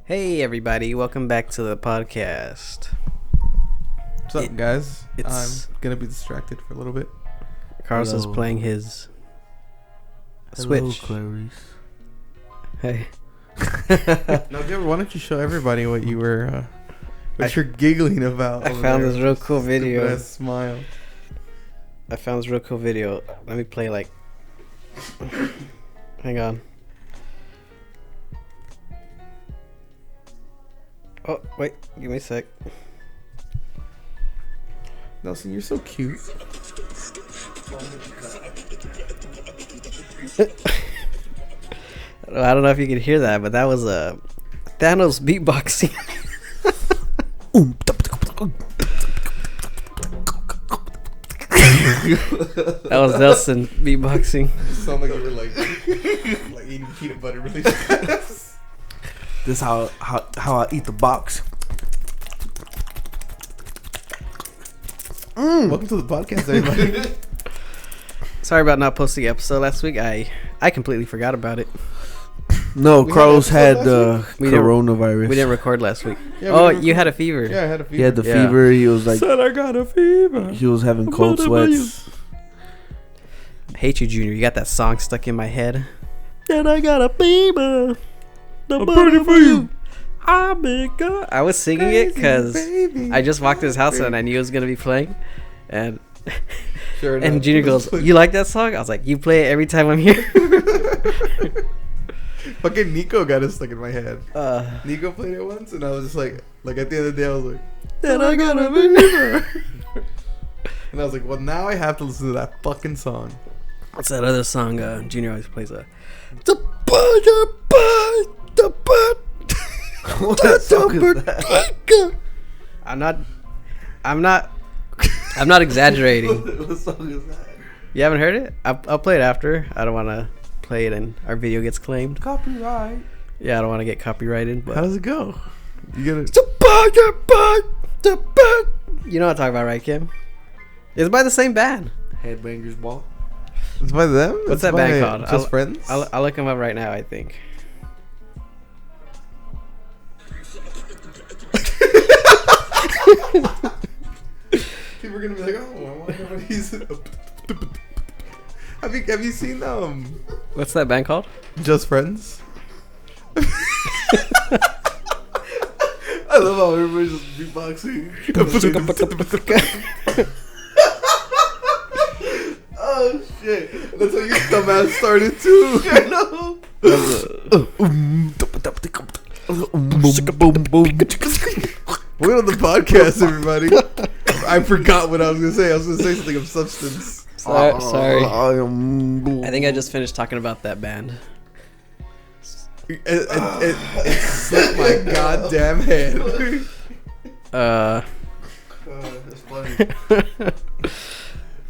Hey everybody, welcome back to the podcast. What's up, guys? I'm it's- gonna be distracted for a little bit. Carlos is Hello. playing his Hello, Switch. Clarice. Hey. No, Deborah, why don't you show everybody what you were, what you're giggling about? I over found there? this real cool video. Stupid-ass smile. Let me play like. Hang on. Oh wait, give me a sec. Nelson, you're so cute. I don't know if you can hear that, but that was Thanos beatboxing. That was Nelson beatboxing. You sound like you were like eating peanut butter really fast. This how I eat the box. Welcome to the podcast, everybody. Sorry about not posting an episode last week. I completely forgot about it. No, We Carlos had had episode We didn't- coronavirus. We didn't record last week. Yeah, we Oh, didn't you record- had a fever. Yeah, I had a fever. He had the Yeah. fever. He was like, Said I got a fever. he was having cold sweats. I hate you, Junior. You got that song stuck in my head. And I got a fever. I'm pretty for you. I was singing it because Baby. I just walked to his house and I knew it was gonna be playing, and Sure and enough, Junior it was goes, playing. "You like that song?" I was like, "You play it every time I'm here." Fucking Nico got it stuck in my head. uh, Nico played it once, and I was just like at the end of the day, I was like, then I got a fever. and I was like, well, now I have to listen to that fucking song. What's that other song? Junior always plays a. What song is that? I'm not exaggerating. What song is that? You haven't heard it? I'll play it after. I don't want to play it and our video gets claimed. Copyright. Yeah, I don't want to get copyrighted. How But does it go? You get it? you know what I'm talking about, right, Kim? It's by the same band. Headbangers Ball. It's by them. What's It's that by band called? Just Friends. I'll look them up right now, I think. People are gonna be like, oh, I wonder what he's. Have you seen What's that band called? Just Friends? I love how everybody's just beatboxing. Oh shit! That's how your dumbass started too. I know. We're on the podcast, everybody. I forgot what I was gonna say. I was gonna say something of substance. Sorry. I think I just finished talking about that band. It slipped my goddamn head. That's funny.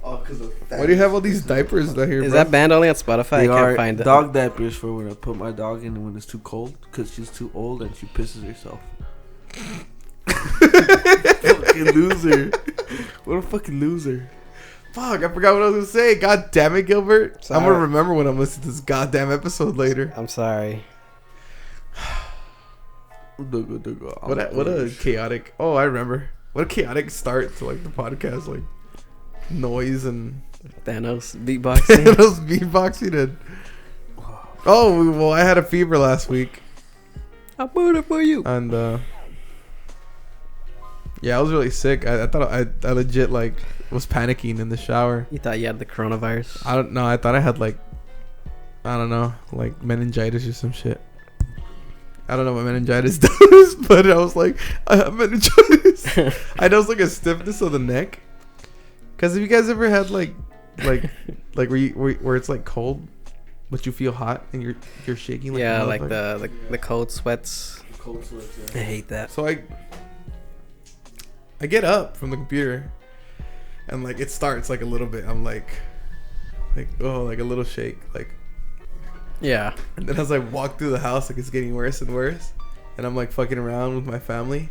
Oh, cause of Why do you have all these diapers down here, Is bro? that band only on Spotify? They I are can't find it. dog diapers for when I put my dog in when it's too cold, cause she's too old and she pisses herself. Fucking loser! What a fucking loser! Fuck, I forgot what I was gonna say. God damn it, Gilbert. Sorry. I'm gonna remember when I'm listening to this goddamn episode later. I'm sorry. What a chaotic. Oh, I remember. What a chaotic start to like the podcast, like noise and Thanos beatboxing. those beatboxing and. Oh well, I had a fever last week, I'll put it for you. and yeah, I was really sick. I thought I legit like was panicking in the shower. You thought you had the coronavirus? I don't know. I thought I had like, I don't know, like meningitis or some shit. I don't know what meningitis does, but I was like, I have meningitis. I know it's like a stiffness of the neck. Cause have you guys ever had like where it's like cold, but you feel hot and you're shaking? Like Yeah, a like motherfucker? the cold sweats. Cold sweats, I hate that. So I get up from the computer, and like it starts like a little bit. I'm like oh, like a little shake, like. Yeah. And then as I walk through the house, like it's getting worse and worse, and I'm like fucking around with my family,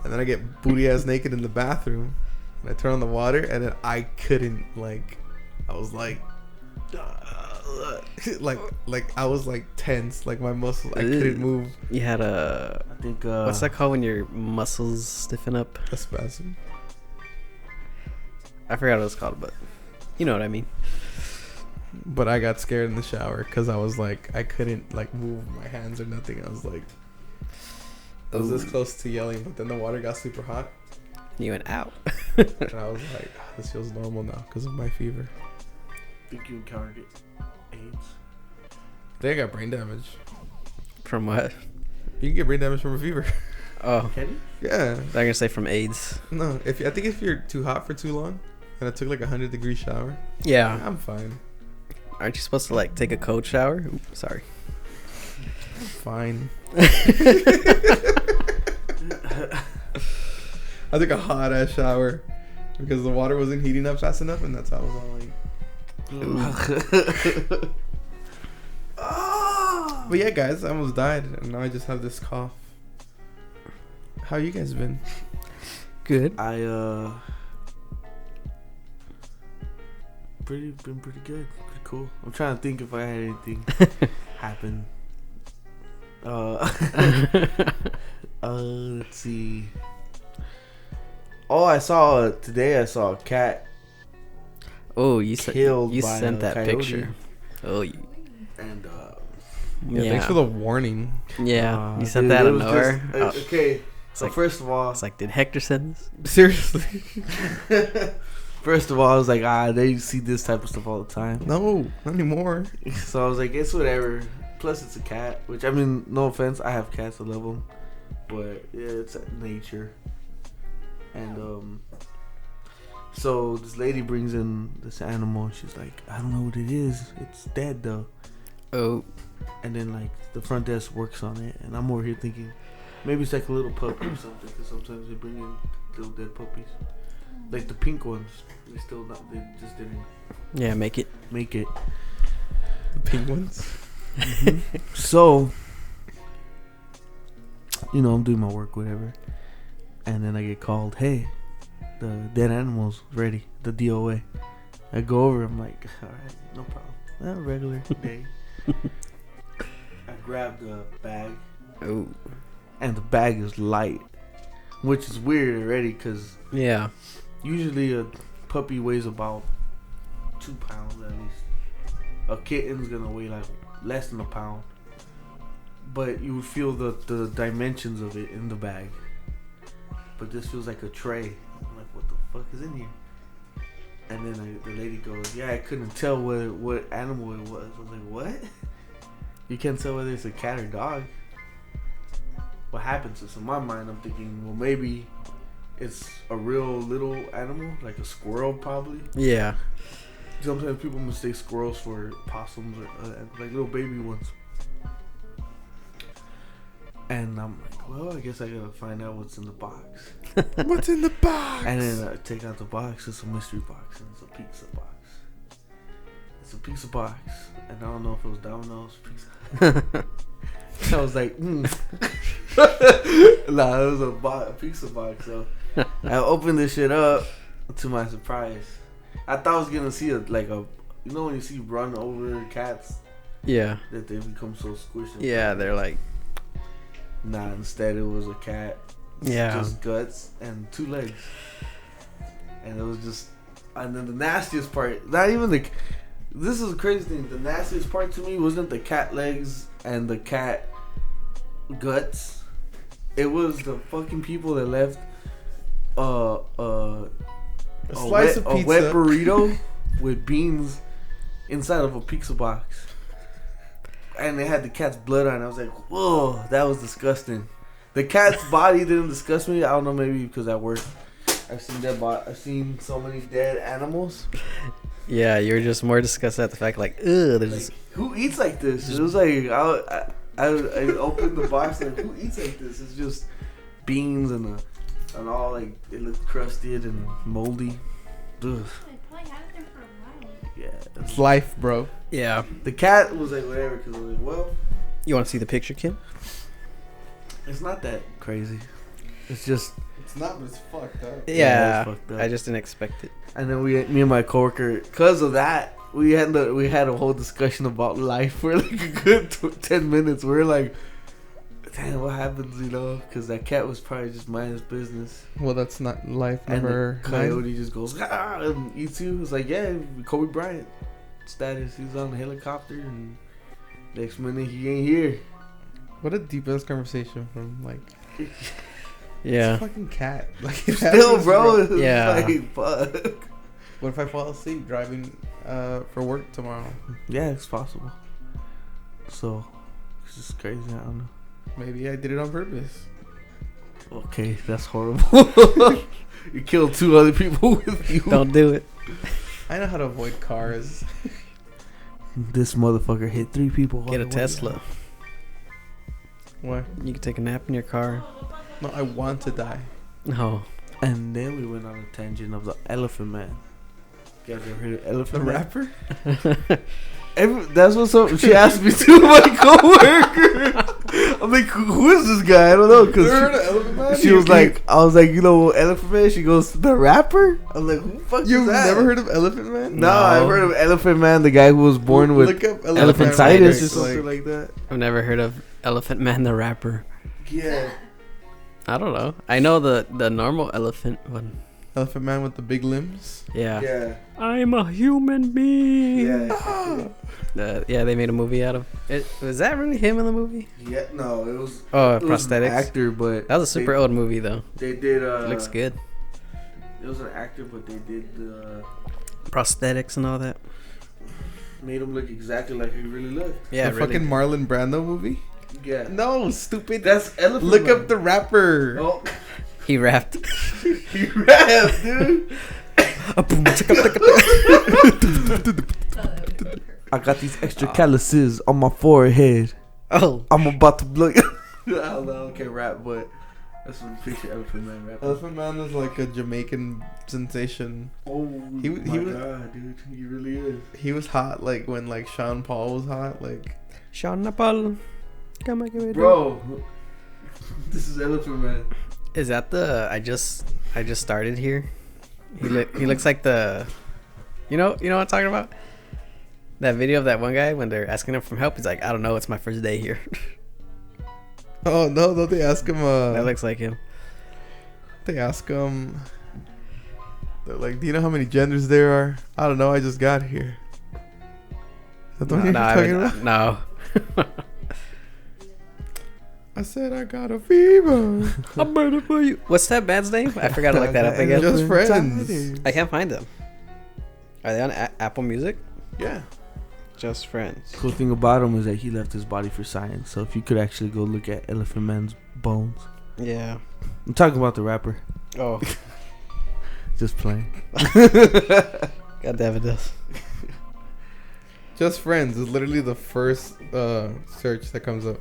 and then I get booty ass naked in the bathroom, and I turn on the water, and then I couldn't like, I was like, like I was like tense, like my muscles, I couldn't move. You had a I think what's that called when your muscles stiffen up? A spasm. I forgot what it's called, but you know what I mean. But I got scared in the shower because I was like, I couldn't like move my hands or nothing. I was like, I was this close to yelling, but then the water got super hot, You went out. and I was like, this feels normal now because of my fever. think you encountered it. AIDS. I think I got brain damage. From what? You can get brain damage from a fever. Oh, Can you? Yeah. I'm gonna say from AIDS. No, I think if you're too hot for too long, and I took like 100-degree shower, Yeah. I'm fine. Aren't you supposed to like take a cold shower? Ooh, sorry. I'm fine. I took a hot ass shower because the water wasn't heating up fast enough, and that's how I was all like. But yeah, guys, I almost died, and now I just have this cough. How you guys been? Good. I been pretty good, pretty cool. I'm trying to think if I had anything happen. Let's see. Oh, I saw today. I saw a cat Oh, you killed you by sent a that coyote. picture. Oh, And Yeah, thanks for the warning. Yeah, you sent dude, that it out of was nowhere. just- okay, so like- first of all, It's like, did Hector send this? Seriously. first of all, I was like, they see this type of stuff all the time. No, not anymore. So I was like, it's whatever. Plus, it's a cat. Which, I mean, no offense, I have cats, I love them. But yeah, it's nature. And so this lady brings in this animal. She's like, I don't know what it is. It's dead though. Oh, And then like the front desk works on it, and I'm over here thinking maybe it's like a little puppy or something. Because sometimes they bring in little dead puppies, like the pink ones. They still not. They just didn't yeah, make it. make it. The pink ones. So, you know, I'm doing my work, whatever, and then I get called. Hey, the dead animal's ready. The DOA. I go over. I'm like, all right, no problem. A regular day. I grab the bag, Oh, and the bag is light, which is weird already, because yeah. usually a puppy weighs about 2 pounds at least. A kitten's gonna weigh like less than a pound, but you would feel the dimensions of it in the bag. But this feels like a tray. I'm like, what the fuck is in here? And then the lady goes, yeah, I couldn't tell what animal it was. I was like, what? You can't tell whether it's a cat or dog. What happens is, in my mind, I'm thinking, well, maybe it's a real little animal, like a squirrel probably. Yeah. Sometimes people mistake squirrels for possums or like little baby ones. And I'm like, well, I guess I gotta find out what's in the box. What's in the box? And then I take out the box. It's a mystery box, and it's a pizza box. It's a pizza box, and I don't know if it was Domino's pizza. I was like, nah, it was a pizza box. So I opened this shit up. To my surprise, I thought I was gonna see you know when you see run over cats Yeah. that they become so squishy. Yeah, they're like, Nah, instead it was a cat. yeah. Just guts and 2 legs. And it was just, and then the nastiest part, not even this is the crazy thing. The nastiest part to me wasn't the cat legs and the cat guts. It was the fucking people that left a slice of pizza. a wet burrito with beans inside of a pizza box. And they had the cat's blood on it. I was like, whoa, that was disgusting. The cat's body didn't disgust me. I don't know, maybe because I work. I've seen so many dead animals. Yeah, you're just more disgusted at the fact, like, ugh, there's Like, who eats like this? It was like I opened the box and who eats like this? It's just beans and all like it looked crusted and moldy. Ugh. They probably had it there for a while. Yeah. It's life, bro. yeah. The cat was like whatever because I was like, well, You want to see the picture, kid? it's not that crazy. It's just It's not, but it's fucked up. Yeah, Yeah. it's fucked up. I just didn't expect it. and then me and my coworker, because of that, we had a whole discussion about life for like a good 10 minutes. We were like, damn, what happens, you know? Because that cat was probably just minding his business. Well, that's not life And number the coyote just goes, ah, and eats you. It's like, yeah, Kobe Bryant status. He's on the helicopter, and next minute he ain't here. What a deep ass conversation from like. Yeah. It's a fucking cat. Like Still, bro. It's Yeah. like, fuck. What if I fall asleep driving for work tomorrow? Yeah, it's possible. So, it's just crazy. I don't know. Maybe I did it on purpose. Okay, that's horrible. You killed 2 other people with you. Don't do it. I know how to avoid cars. This motherfucker hit 3 people. Get a on the way Tesla. out. Why? You can take a nap in your car. No, I want to die. No. And then we went on a tangent of the Elephant Man. You guys ever heard of The Elephant Man? rapper? That's what's up. She asked me to, my coworker. I'm like, who is this guy? I don't know. You heard of Elephant Man? Cause she was like, I was like, you know, Elephant Man. She goes, the rapper. I was like, who the fuck You've is that? never heard of Elephant Man? No, I've heard of Elephant Man, the guy who was born with Look up elephantitis Man or lyrics, something like that. I've never heard of Elephant Man the rapper. Yeah. I don't know. I know the normal elephant one. Elephant Man with the big limbs. Yeah. Yeah. I'm a human being. Yeah. Yeah, they made a movie out of it. Was that really him in the movie? Yeah. No, it was. Oh, It was an prosthetics. actor, but That was a super old movie though. they did. It looks good. It was an actor, but they did Prosthetics and all that. made him look exactly like he really looked. Yeah, the really. fucking Marlon Brando movie? Yeah. No, stupid. That's Elephant Look Man. up the rapper. Oh, He rapped. he rapped, dude. I got these extra calluses on my forehead. Oh. I'm about to blow you. I don't know, I can't rap, but that's what picture Elephant Man rap. Elephant Man is like a Jamaican sensation. Oh, He my was- God, dude. He really is. He was hot like when like Sean Paul was hot. Like Sean Paul. Come on, give me Bro, this is Elephant Man. Is that the I just started here? He looks like the you know what I'm talking about? That video of that one guy when they're asking him for help, he's like, I don't know, it's my first day here. oh no, don't they ask him? That looks like him. They ask him. They're like, do you know how many genders there are? I don't know. I just got here. Is that the one you're talking about? No. I said I got a fever. I'm better for you. What's that band's name? I forgot to look that up again. Just Friends. I can't find them. Are they on Apple Music? Yeah. Just Friends. Cool thing about him is that he left his body for science. So if you could actually go look at Elephant Man's bones. Yeah. I'm talking about the rapper. Oh. Just playing. God damn it, this. Just Friends is literally the first search that comes up.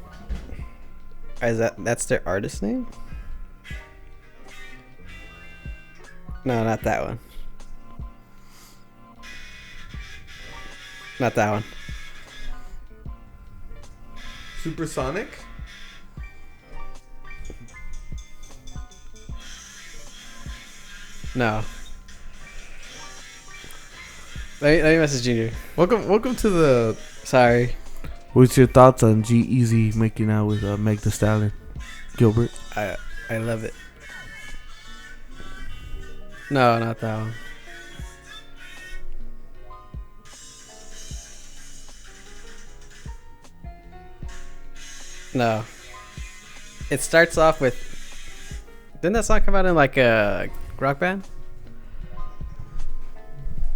Is that's their artist name? No, not that one. Not that one. Supersonic? No. Let me message Junior. Welcome to the. Sorry. What's your thoughts on G-Eazy making out with Meg Thee Stallion? Gilbert? I love it. No, not that one. No. It starts off with. Didn't that song come out in like a rock band?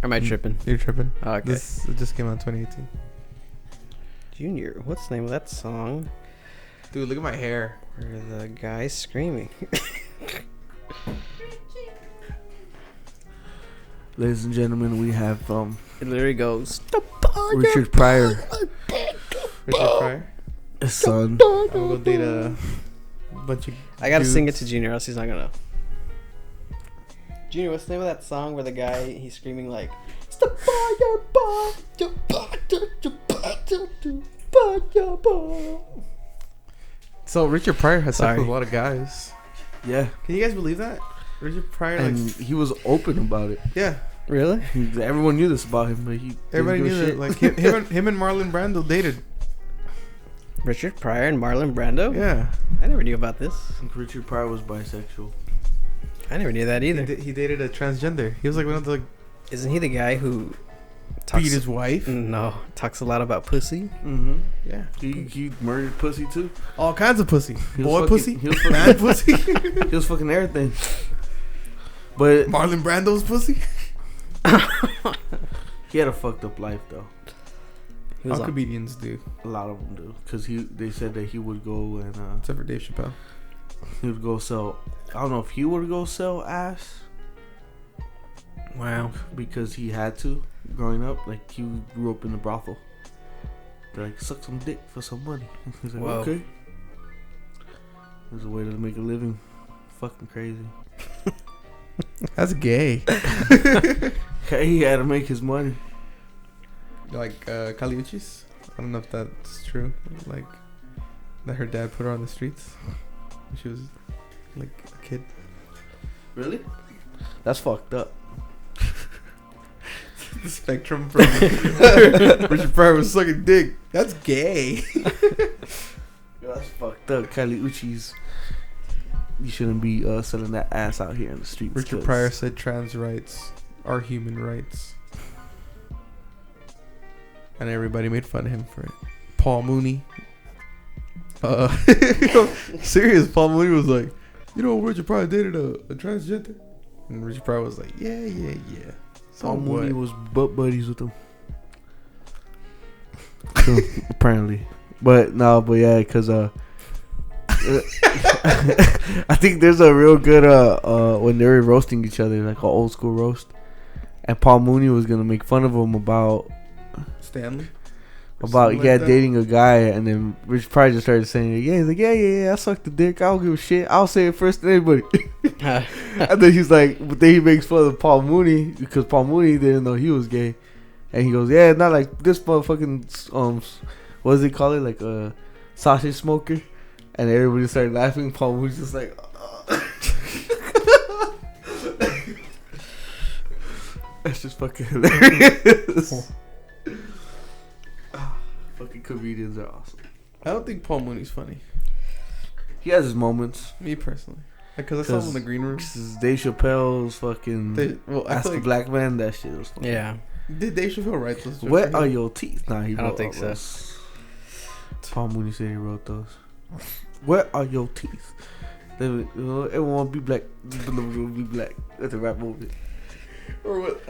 Or am I tripping? You're tripping. Oh, okay. This it just came out in 2018. Junior, what's the name of that song? Dude, look at my hair. Where the guy's screaming. Ladies and gentlemen, we have It literally goes. Richard Pryor, Richard Pryor. his son. I'm gonna go date a bunch of. I gotta sing it dudes. to Junior, else he's not gonna know. Junior, what's the name of that song where the guy he's screaming like, "It's the fire. So Richard Pryor has sex Sorry. with a lot of guys. Yeah, Can you guys believe that? Richard Pryor, and like, he was open about it. yeah, Really? Everyone knew this about him, but he Everybody didn't knew give a that. shit. Like him and Marlon Brando dated. Richard Pryor and Marlon Brando? Yeah. I never knew about this. Richard Pryor was bisexual. I never knew that either. He dated a transgender. He was like one of the like, Isn't he the guy who beat his wife. No, talks a lot about pussy? Mm-hmm. Yeah. He murdered pussy too. All kinds of pussy. He was Boy fucking- pussy. he was fucking- Man pussy. He was fucking everything. But Marlon Brando's pussy. he had a fucked up life though. He was All on, comedians do. A lot of them do, cause they said that he would go and Except for Dave Chappelle. he would go sell. I don't know if he would go sell ass wow. because he had to growing up. Like he grew up in a brothel. They're like, suck some dick for some money. He's like, Whoa. okay. There's a way to make a living. Fucking crazy. That's gay. He had to make his money. Like Kali Uchis. I don't know if that's true. Like that her dad put her on the streets when she was like a kid. Really? That's fucked up. The spectrum from Richard Pryor was sucking dick. That's gay. That's fucked up. Kali Uchis. You shouldn't be selling that ass out here in the streets. Richard 'cause Pryor said trans rights are human rights. And everybody made fun of him for it. Paul Mooney. Serious, Paul Mooney was like, you know, Richard Pryor dated a transgender? And Richard Pryor was like, yeah. So Paul Mooney what? was butt buddies with him. So, apparently. But yeah, because I think there's a real good when they were roasting each other, like an old school roast, and Paul Mooney was gonna make fun of him about Stanley? dating a guy, and then Rich Pryor just started saying, he's like, yeah, I sucked the dick, I don't give a shit, I'll say it first to anybody. And then he's like, but then he makes fun of Paul Mooney because Paul Mooney didn't know he was gay, and he goes, yeah, not like this motherfucking what does he call it, like a sausage smoker, and everybody started laughing. Paul Mooney's just like, that's just fucking hilarious. Fucking comedians are awesome. I don't think Paul Mooney's funny. He has his moments. Me personally. Because I saw him in the green room. This is Dave Chappelle's fucking I Ask feel a like, Black Man. That shit was funny. Yeah. did Dave Chappelle write those jokes? What for are him? your teeth? Nah, he I don't wrote think all so. those. Paul Mooney said he wrote those. What are your teeth? Everyone want to be black. Be black. That's a rap movie. Or what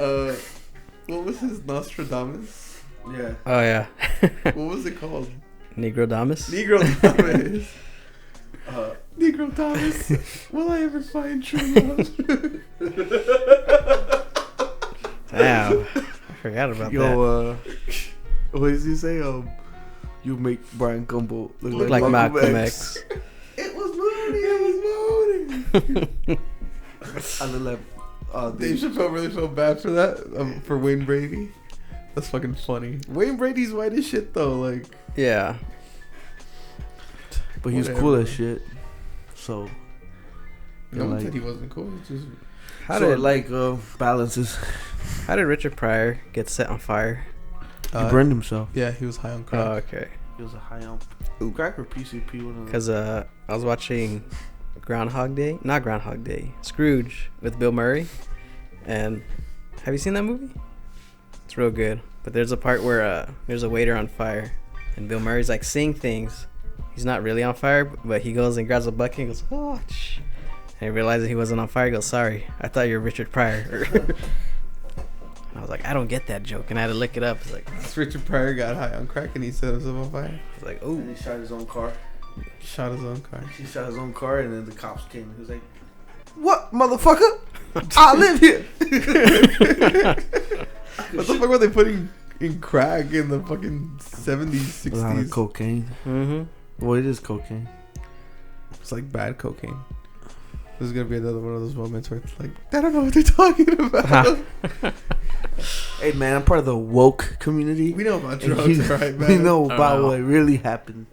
was his Nostradamus? Yeah. Oh yeah. What was it called? Negro Damas. Negro Thomas. Negro Thomas. Will I ever find true love? Damn. I forgot about that. Yo, what does he say? You make Brian Gumbo Look like Malcolm X. It was Mooney. I look like Dave Chappelle really felt bad for that, for Wayne Brady. That's fucking funny. Wayne Brady's white as shit though, like. Yeah. but he's Whatever. cool as shit. So No one like- said he wasn't cool. He just How so did balances. How did Richard Pryor get set on fire? He burned himself. Yeah, he was high on crack. Oh, okay. He was a high on crack or PCP. One of them. Because I was watching not Groundhog Day, Scrooge with Bill Murray, and have you seen that movie? It's real good. But there's a part where there's a waiter on fire, and Bill Murray's like saying things. He's not really on fire, but he goes and grabs a bucket and goes, oh, and he realizes he wasn't on fire. He goes, sorry, I thought you were Richard Pryor. I was like, I don't get that joke, and I had to look it up. It's like, Richard Pryor got high on crack and he set himself on fire. I was like, oh, And he shot his own car. Shot his own car. He shot his own car, and then the cops came. He was like, "What, motherfucker? I live here." What the fuck were they putting in crack in the fucking 70s, A lot of 60s? cocaine. mm-hmm. Well, it is cocaine. It's like bad cocaine. This is gonna be another one of those moments where it's like, I don't know what they're talking about. Hey, man, I'm part of the woke community. We know about And drugs, you- right, man? We know about know. what really happened.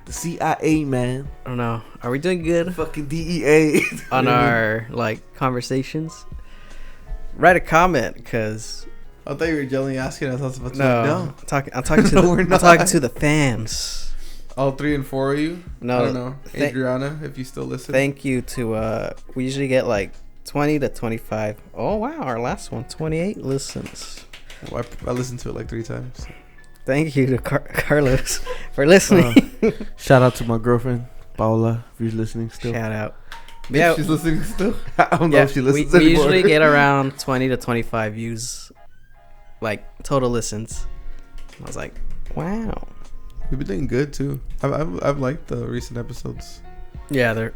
The CIA, man. I don't know. Are we doing good Fucking DEA. on our like conversations? write a comment because I thought you were generally asking us. I was about to no, no. I'm talking to No, we're I'm not. talking to the fans. All 3 and 4 of you? No, I don't know. th- Adriana, if you still listen. Thank you to we usually get like 20 to 25. Oh wow, our last one 28 listens. Well, I listened to it like 3 times. Thank you to Carlos for listening. Shout out to my girlfriend Paola if you're listening still. Shout out. Yeah, she's listening still. I don't know Yeah, if she listens we anymore. usually get around 20 to 25 views, like total listens. I was like, wow. We've been doing good too. I've liked the recent episodes. Yeah,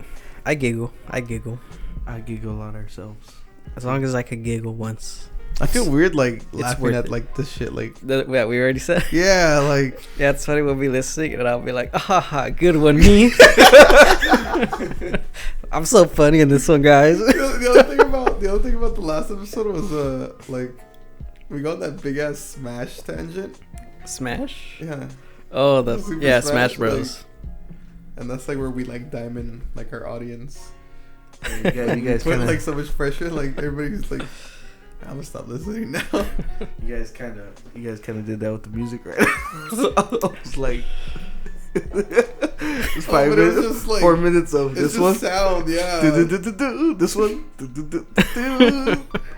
I giggle. I giggle on ourselves. As long as I could giggle once. I feel weird like It's laughing worth at it. like this shit. Like Yeah, we already said. yeah, like Yeah, it's funny we'll be listening and I'll be like, ah, good one, me. I'm so funny in this one, guys. the other thing about the last episode was like we got that big ass Smash tangent. Smash? Yeah. Oh, Super yeah, Smash, Smash Bros. And that's like where we like diamond like our audience. You guys Put kind like of, so much pressure. Like everybody's like, I'm gonna stop listening now. you guys kind of did that with the music, right? So I was like, it's 5 but it was minutes, just, like, 4 minutes of It's this just one. sound, yeah. This one.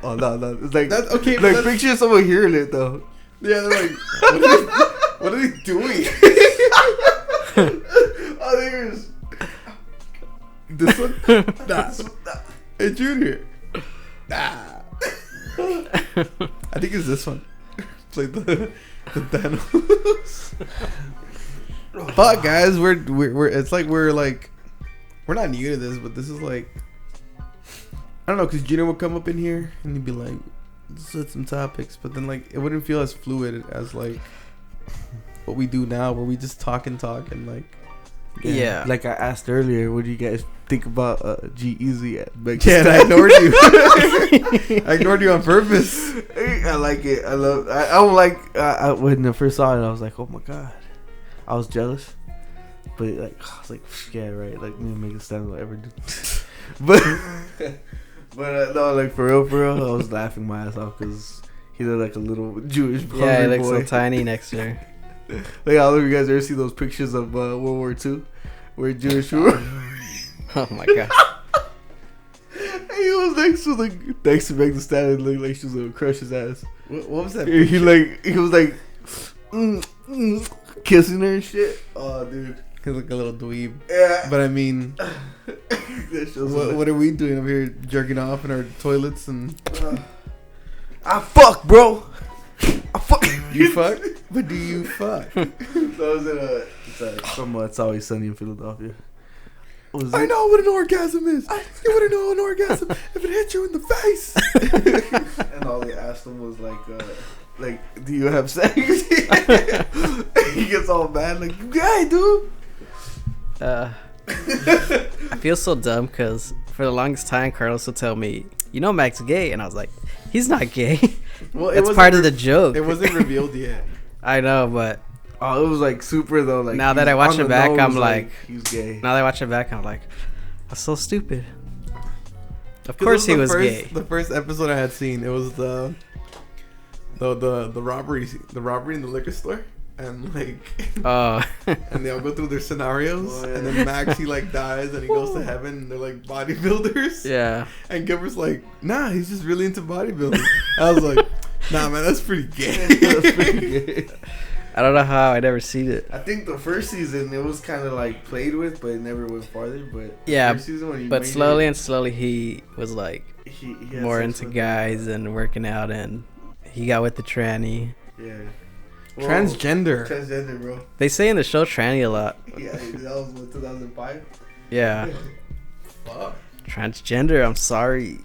Oh no, it's like That's okay. like Like picture someone hearing it though. yeah, they're like, what are they doing? Oh, there's This one? Nah. Hey, Junior. Nah. I think it's this one. It's like the Thanos. But guys, we're it's like we're not new to this, but this is like I don't know, cause Junior would come up in here and he'd be like, let's hit some topics, but then like it wouldn't feel as fluid as like what we do now, where we just talk and like. Yeah. Like I asked earlier, what do you guys think about G-Eazy at Yeah, and I ignored you. I ignored you on purpose. I like it. I love. I don't like. When I first saw it, I was like, oh my god. I was jealous, but like I was like, yeah, right. Like me and Megan Stan will ever do. but no, like for real, I was laughing my ass off because he looked like a little Jewish boy. Yeah, he looks so tiny next to her. Like, I don't know if you guys ever see those pictures of World War II, where Jewish people. Oh my god. He was next to Megan Stan and looked like she was gonna crush his ass. What was that? He was like kissing her and shit. Oh, dude. He's like a little dweeb. Yeah. But I mean, That shit was what are we doing over here jerking off in our toilets and I fuck, bro. I fuck. you fuck? But do you fuck? That was from It's Always Sunny in Philadelphia. Was I it? know what an orgasm is. You wouldn't know an orgasm if it hit you in the face. And all they asked him was like, do you have sex? He gets all mad, like, yeah, dude. I feel so dumb because for the longest time, Carlos would tell me, you know Mac's gay. And I was like, he's not gay. Well, That's part of the joke. It wasn't revealed yet. I know, but Oh, it was like super though. Like Now that he's I watch on it the back, nose, I'm like- he's gay. now that I watch it back, I'm like, that's so stupid. Of 'Cause course it he was the first, gay. The first episode I had seen, it was the robbery in the liquor store, and like Oh. and they all go through their scenarios, Oh, yeah. and then Max he like dies and he goes to heaven, and they're like bodybuilders. Yeah. And Gilbert's like, nah, he's just really into bodybuilding. I was like, nah, man, that's pretty gay. That's pretty gay. I don't know how I never seen it. I think the first season it was kind of like played with, but it never went farther. But the Yeah, first season when he But made slowly it, and slowly he was like he had more sex into with- guys and working out, and he got with the tranny. Yeah. Transgender. Transgender, bro. They say in the show tranny a lot. Yeah, that was what, 2005. Yeah. Fuck. Transgender, I'm sorry.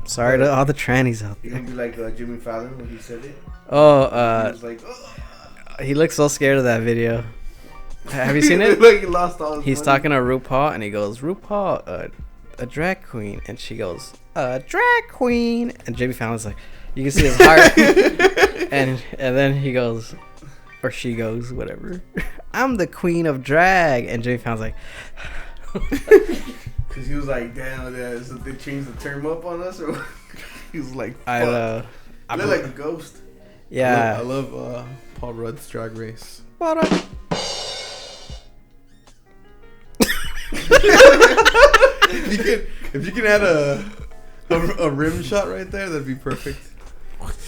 Sorry to all the trannies out You there. gonna be like Jimmy Fallon when he said it? Oh, He was like, he looks so scared of that video. Have you seen it? Like he lost all his He's money. talking to RuPaul and he goes, RuPaul, a drag queen, and she goes, a drag queen, and Jimmy Fallon's like, you can see his heart, and then he goes, or she goes, whatever, I'm the queen of drag, and Jimmy Fallon's like, Cause he was like, damn, so they changed the term up on us, or He's like, I fuck. I Look like a ghost. yeah. I love Paul Rudd's Drag Race. If you can add a rim shot right there, that'd be perfect.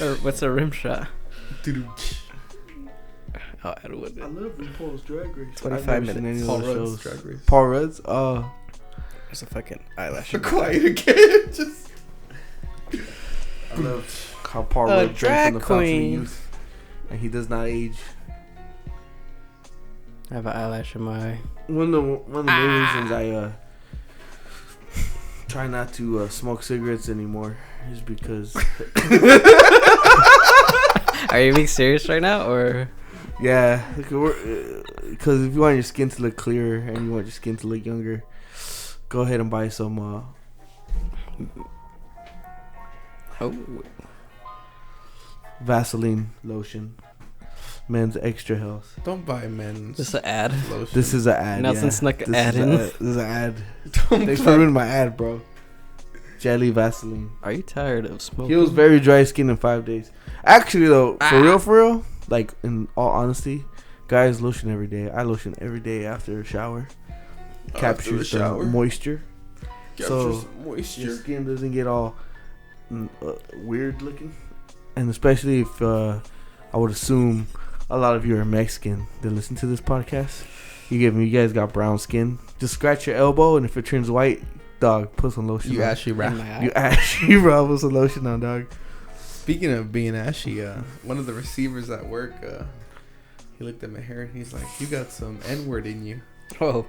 Or what's a rim shot? Doo-doo. Oh, I don't I love RuPaul's Drag Race. 25 I've never seen minutes. any Paul of those Rudd's shows. Drag Race. Paul Rudd's? There's a fucking eyelash. Quiet again. Just. I love how Paul A Rudd drank from the drag fountain of queen. youth, and he does not age. I have an eyelash in my eye. One of the main reasons I try not to smoke cigarettes anymore is because Are you being serious right now, or? yeah, because if you want your skin to look clearer and you want your skin to look younger, go ahead and buy some Oh, Vaseline lotion, men's extra health. Don't buy men's this is an ad. lotion. This is an ad. Nelson yeah. snuck an This ad is in. This is an ad. Don't They buy- ruined my ad, bro. Jelly Vaseline. Are you tired of smoking? He was very dry skin in 5 days. Actually, though, for real, like in all honesty, guys lotion every day. I lotion every day after a shower. Captures the shower. moisture, so Captures your moisture. skin doesn't get all weird looking. And especially if I would assume a lot of you are Mexican that listen to this podcast. You guys got brown skin. Just scratch your elbow, and if it turns white, dog, put some lotion You on. actually In rap. my eye. You actually rub with some lotion on, dog. Speaking of being ashy, one of the receivers at work, he looked at my hair and he's like, "You got some N-word in you." Oh,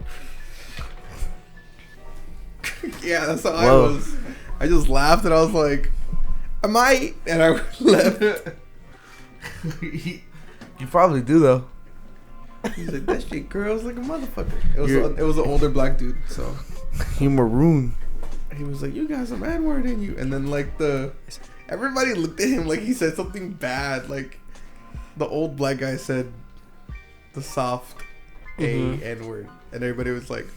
Yeah, that's how Whoa. I was. I just laughed and I was like, "Am I?" And I left. You probably do though. He's like, "That shit, girls, like a motherfucker." It You're- was an older black dude, so You maroon. he was like, "You got some N-word in you," and then like everybody looked at him like he said something bad. Like the old black guy said the soft Mhm. N-word, and everybody was like,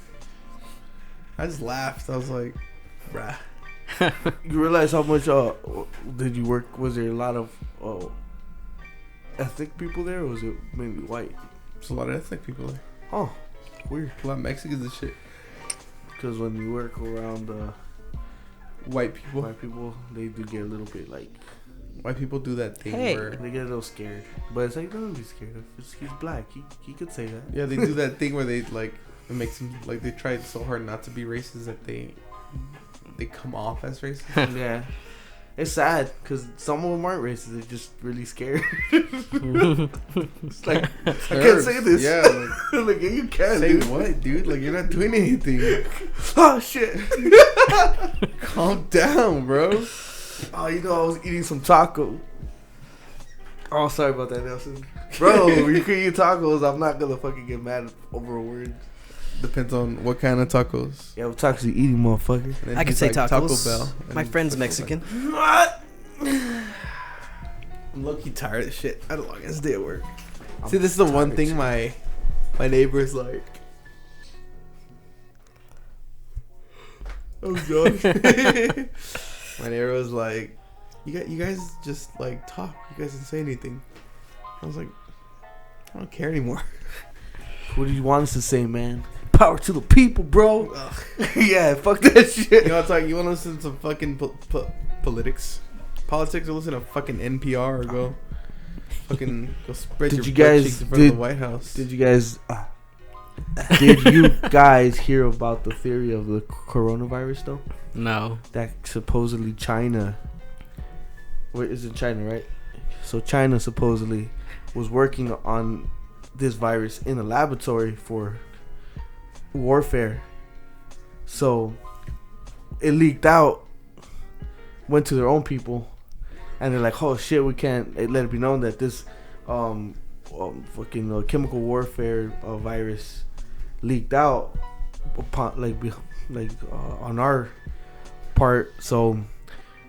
I just laughed. I was like, bruh. You realize how much did you work? Was there a lot of ethnic people there, or was it mainly white? There's a lot of ethnic people there. Oh, weird. A lot of Mexicans and shit. Because when you work around White people. white people, they do get a little bit like White people do that thing Hey. where they get a little scared. But it's like, don't be scared. He's black. He could say that. yeah, they do that thing where they like it makes them like they try so hard not to be racist that they come off as racist. Yeah. It's sad because some of them aren't racist. They're just really scared. It's like, I can't say this. Yeah, like, yeah, you can, say dude. what, dude? Like you're not doing anything. Oh, shit. Calm down, bro. Oh, you know, I was eating some taco. Oh, sorry about that, Nelson. Bro, you can eat tacos. I'm not going to fucking get mad over a word. Depends on what kind of tacos. Yeah, I'm tacos you eating, motherfucker. And then I could he's say like, tacos. Taco Bell. And My then friend's Taco Mexican. What? Bell. I'm low-key tired of shit. I had a long ass day at work. I'm See, this is the one tired thing too. my neighbor's like. Oh god. My neighbor was like, you guys just like talk. You guys didn't say anything. I was like, I don't care anymore. What do you want us to say, man? Power to the people, bro. Yeah, fuck that shit. You know, it's like you want to listen to some fucking politics, or listen to fucking NPR or go fucking go spread Did your you butt guys- cheeks in front of the White House. Did you guys hear about the theory of the coronavirus though? No. That supposedly China, wait, is it China, right? So China supposedly was working on this virus in a laboratory for warfare. So it leaked out, went to their own people, and they're like, "Oh shit, we can't let it be known that this fucking chemical warfare virus leaked out upon on our part, so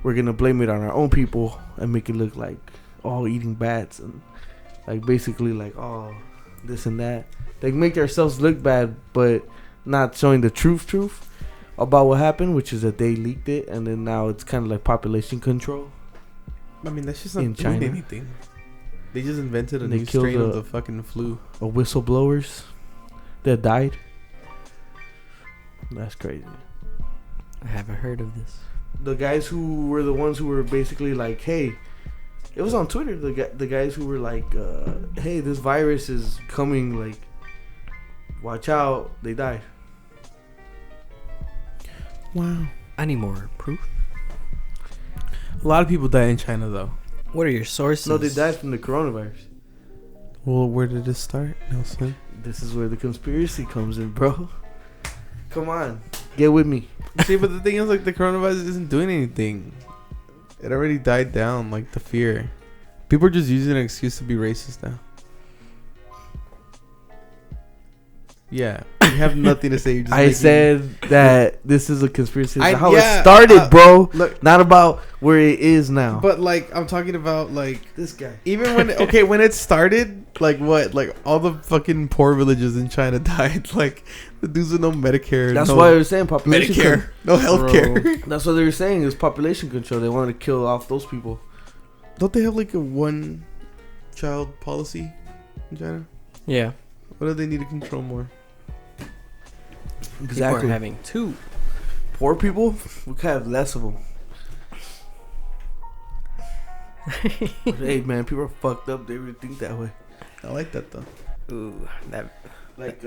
we're gonna blame it on our own people and make it look like all eating bats and like basically like oh this and that, like make ourselves look bad but not showing the truth, about what happened, which is that they leaked it, and then now it's kind of like population control. I mean, that's just not In doing China. anything. They just invented a They new killed strain of a- the fucking flu. Of whistleblowers that died. That's crazy. I haven't heard of this. The guys who were the ones who were basically like, hey, it was on Twitter. The guys who were like, hey, this virus is coming. Like, watch out. They died. Wow. I need more proof. A lot of people die in China, though. What are your sources? No, they died from the coronavirus. Well, where did it start, Nelson? This is where the conspiracy comes in, bro. Come on, get with me. See, but the thing is, like, the coronavirus isn't doing anything. It already died down, like, the fear. People are just using an excuse to be racist now. Yeah. You have nothing to say. You're just I making- said that this is a conspiracy. That's I- how yeah, it started, bro. Look, Not about where it is now. but, like, I'm talking about, like, this guy. even when, okay, when it started, like, what? Like, all the fucking poor villages in China died. Like, the dudes with no Medicare. That's no why they were saying population Medicare. No healthcare. That's what they were saying is population control. They wanted to kill off those people. Don't they have, like, a one-child policy in China? Yeah. What do they need to control more? People are having two. Poor people, we could have less of them. Hey, man, people are fucked up. They really think that way. I like that, though. Ooh, that. Like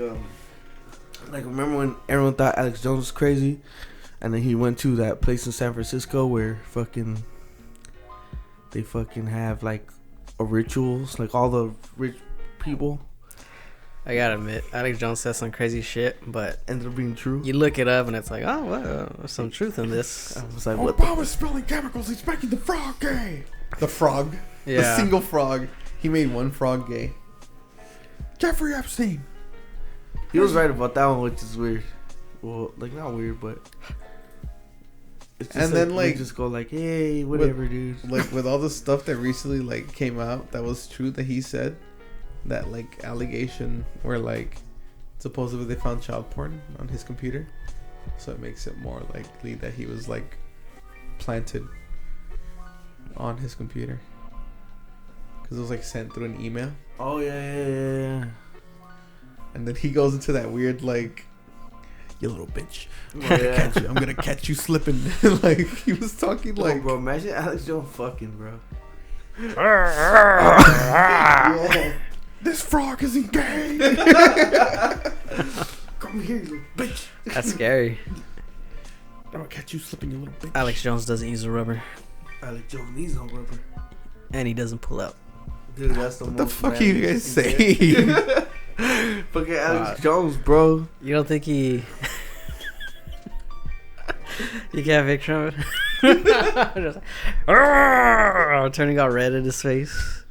remember when everyone thought Alex Jones was crazy, and then he went to that place in San Francisco where they fucking have like a rituals, like all the rich people I gotta admit, Alex Jones says some crazy shit, but ended up being true. you look it up and it's like, oh, well, there's some truth in this. I was like, what? The Obama's spilling chemicals. He's making the frog gay. The frog. Yeah. The single frog. He made one frog gay. Jeffrey Epstein. He was right about that one, which is weird. Well, like not weird, but it's just And then, we like- just go like, hey, whatever, dude. Like, with all the stuff that recently, like, came out that was true that he said, that, like, allegation where, like, supposedly they found child porn on his computer. So it makes it more likely that he was, like, planted on his computer. Because it was, like, sent through an email. Oh yeah. And then he goes into that weird, like, you little bitch. Oh, yeah. I'm gonna catch you slipping. Like, he was talking Like, like, bro, imagine Alex Jones fucking, bro. this frog isn't gay. Come here, you little bitch. That's scary. I'm gonna catch you slipping, you little bitch. Alex Jones doesn't use a rubber, Alex Jones needs no rubber. and he doesn't pull out. Dude, that's the What the most fuck are you manly guys thing there. saying? Fucking Alex Jones, bro. You don't think he... You can't picture him? Just like, turning all red in his face.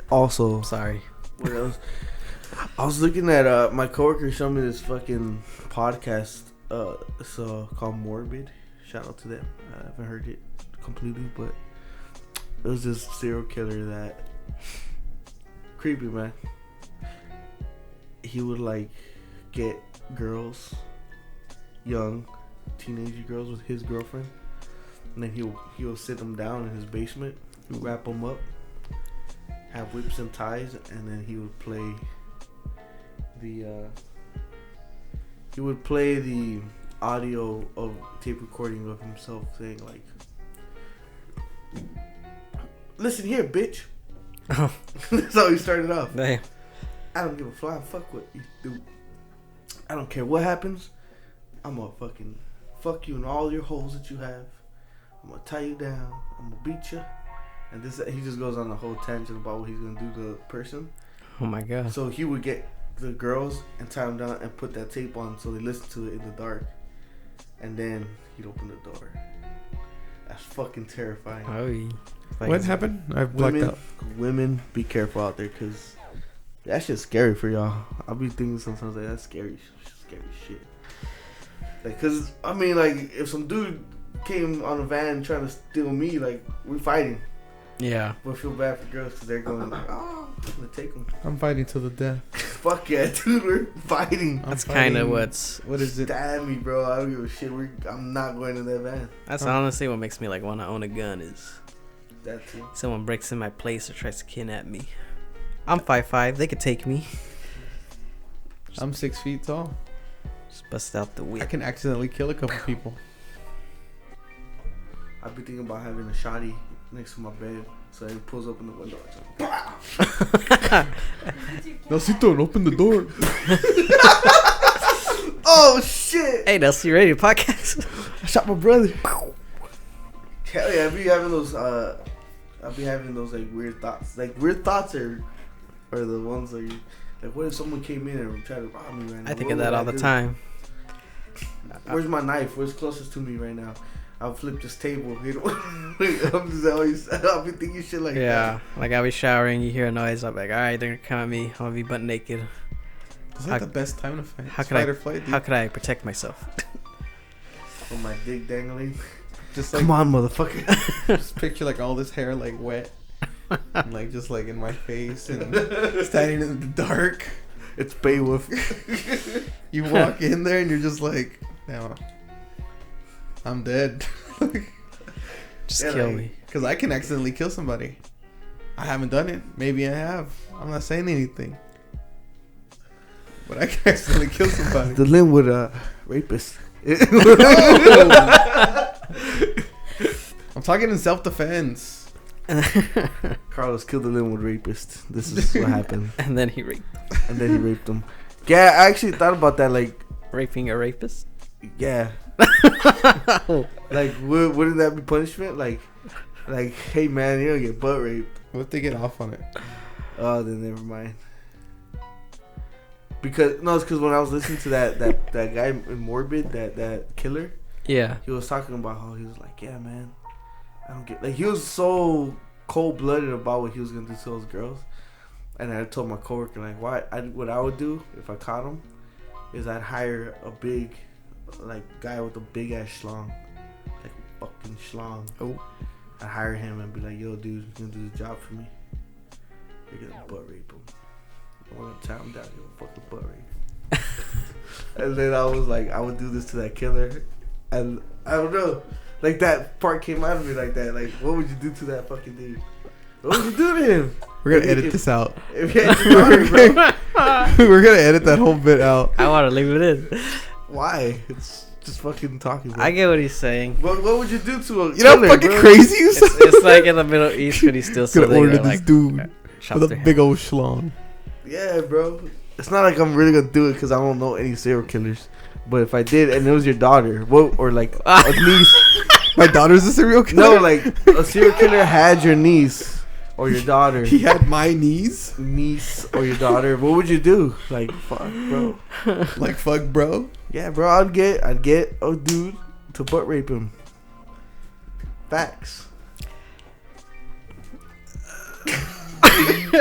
Also, Sorry. what else? I was looking at my coworker showed me this fucking podcast. It's called Morbid. Shout out to them. I haven't heard it completely, but it was this serial killer that creepy, man. He would like get girls, young teenage girls with his girlfriend, and then he'll sit them down in his basement, wrap them up, have whips and ties, and then he would play the audio of tape recording of himself saying like, "Listen here, bitch." Oh, That's how he started off. damn. I don't give a flying fuck what you do. I don't care what happens. I'm gonna fucking fuck you in all your holes that you have. I'm gonna tie you down. I'm gonna beat you. And this, he just goes on a whole tangent about what he's gonna do to the person. Oh my god. So he would get the girls and tie them down and put that tape on so they listen to it in the dark. And then he'd open the door. That's fucking terrifying. Oh, What happened? I've blacked out. Women, be careful out there, cause that shit's scary for y'all. I'll be thinking sometimes like that's scary shit. Like, cause I mean, like if some dude came on a van trying to steal me, like we're fighting. Yeah. But I feel bad for girls cause they're going like, oh, I'm gonna take them. I'm fighting to the death. Fuck yeah, dude. We're fighting. That's kind of what is it? Damn me, bro. I don't give a shit. I'm not going in that van. That's honestly what makes me like want to own a gun is That's it. someone breaks in my place or tries to kidnap me. I'm 5'5". They could take me. I'm 6 feet tall. Just bust out the I whip. can accidentally kill a couple people. I've been thinking about having a shotty next to my bed, so it pulls open the window. It's like, Nelsito, open the door. oh shit! Hey, Nelson, you ready to podcast? I shot my brother. Hell yeah! I be having those. Like weird thoughts. Like weird thoughts are the ones that you like. What if someone came in and tried to rob me right now? I think What of that would all I the do? time. Where's my knife? Where's closest to me right now? I'll flip this table. You know? I'm just always. I'll be thinking shit like Yeah, like I'll be showering, you hear a noise, I'm like, all right, they're gonna come at me. I'm gonna be butt naked. It's like the best time to fight. How It's could fight I? or flight, dude. How could I protect myself? that. With my dick dangling. Just like Come on, motherfucker. just picture like all this hair like wet, and, like just like in my face and standing in the dark. It's Beowulf. You walk in there and you're just like, no, I'm dead. Just Yeah, kill like- me. Because I can accidentally kill somebody. I haven't done it. Maybe I have. I'm not saying anything. But I can accidentally kill somebody. The Linwood rapist. I'm talking in self-defense. Carlos killed the Linwood rapist. This is what happened. And then he raped. And then he raped him. Yeah, I actually thought about that. Like, Raping a rapist? yeah. Like, wouldn't that be punishment? Like, hey man, you're gonna get butt raped. What if they get off on it? Oh, then never mind. Because it's because when I was listening to that guy in Morbid, that killer, Yeah. he was talking about how he was like, yeah, man, I don't get, like, he was so cold blooded about what he was gonna do to those girls. And I told my coworker, like, what I would do if I caught him is I'd hire a big, like, guy with a big ass schlong, like a fucking schlong. Oh. I'd hire him and be like, yo, dude, you gonna do the job for me? You're gonna butt rape him. I want to tie him down, give a fucking butt rape. And then I was like, I would do this to that killer, and I don't know, like that part came out of me like that. Like, what would you do to that fucking dude? What would you do to him? We're gonna edit this out. If you had your daughter, bro. We're gonna edit that whole bit out. I want to leave it in. Why? It's just fucking talking. Bro. I get what he's saying. What would you do to a You know killer, how fucking bro? crazy you sound? It's like in the Middle East when he's still Gonna so order they this like dude chop with their a head. big old schlong. Yeah, bro. It's not like I'm really gonna do it because I don't know any serial killers. But if I did, and it was your daughter, what, or like a niece, My daughter's a serial killer. no, like a serial killer had your niece or your daughter, He had my knees. niece or your daughter, what would you do? Like, fuck, bro. Like, fuck, bro. Yeah, bro. I'd get a dude to butt rape him. Facts.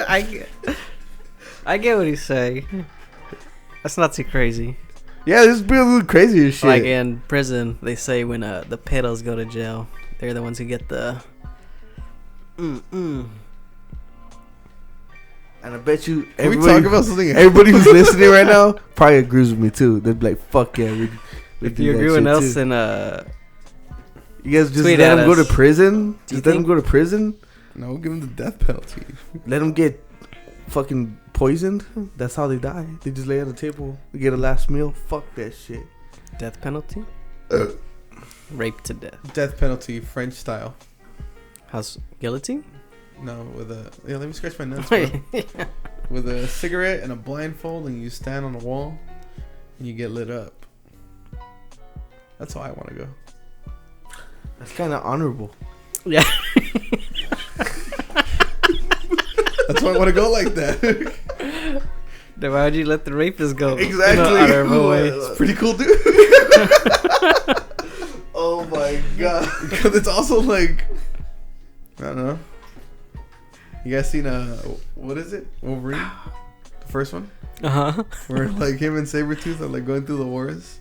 I get what he's saying. That's not too crazy. Yeah, this be a little crazy as shit. Like in prison, they say when the pedos go to jail, they're the ones who get the. And I bet you Can we everybody, talk about something? everybody who's listening right now probably agrees with me too. They'd be like, "Fuck yeah, we If do you that agree with shit, Nelson, too." You guys just tweet let at him go to us. prison. Do you Just let him think- go to prison. No, give him the death penalty. Let them get fucking poisoned. That's how they die. They just lay on the table. They get a last meal. Fuck that shit. death penalty, rape to death. Death penalty, French style. How's guillotine? No, with a let me scratch my nuts, bro. With a cigarette and a blindfold, and you stand on a wall, and you get lit up. That's how I want to go. That's kind of honorable. Yeah. That's why I want to go like that. Then why would you let the rapist go? Exactly. In an honorable way? It's pretty cool, dude. Oh my god. Because it's also like, I don't know. You guys seen what is it? Wolverine, the first one, Uh-huh. where like him and Sabretooth are like going through the wars.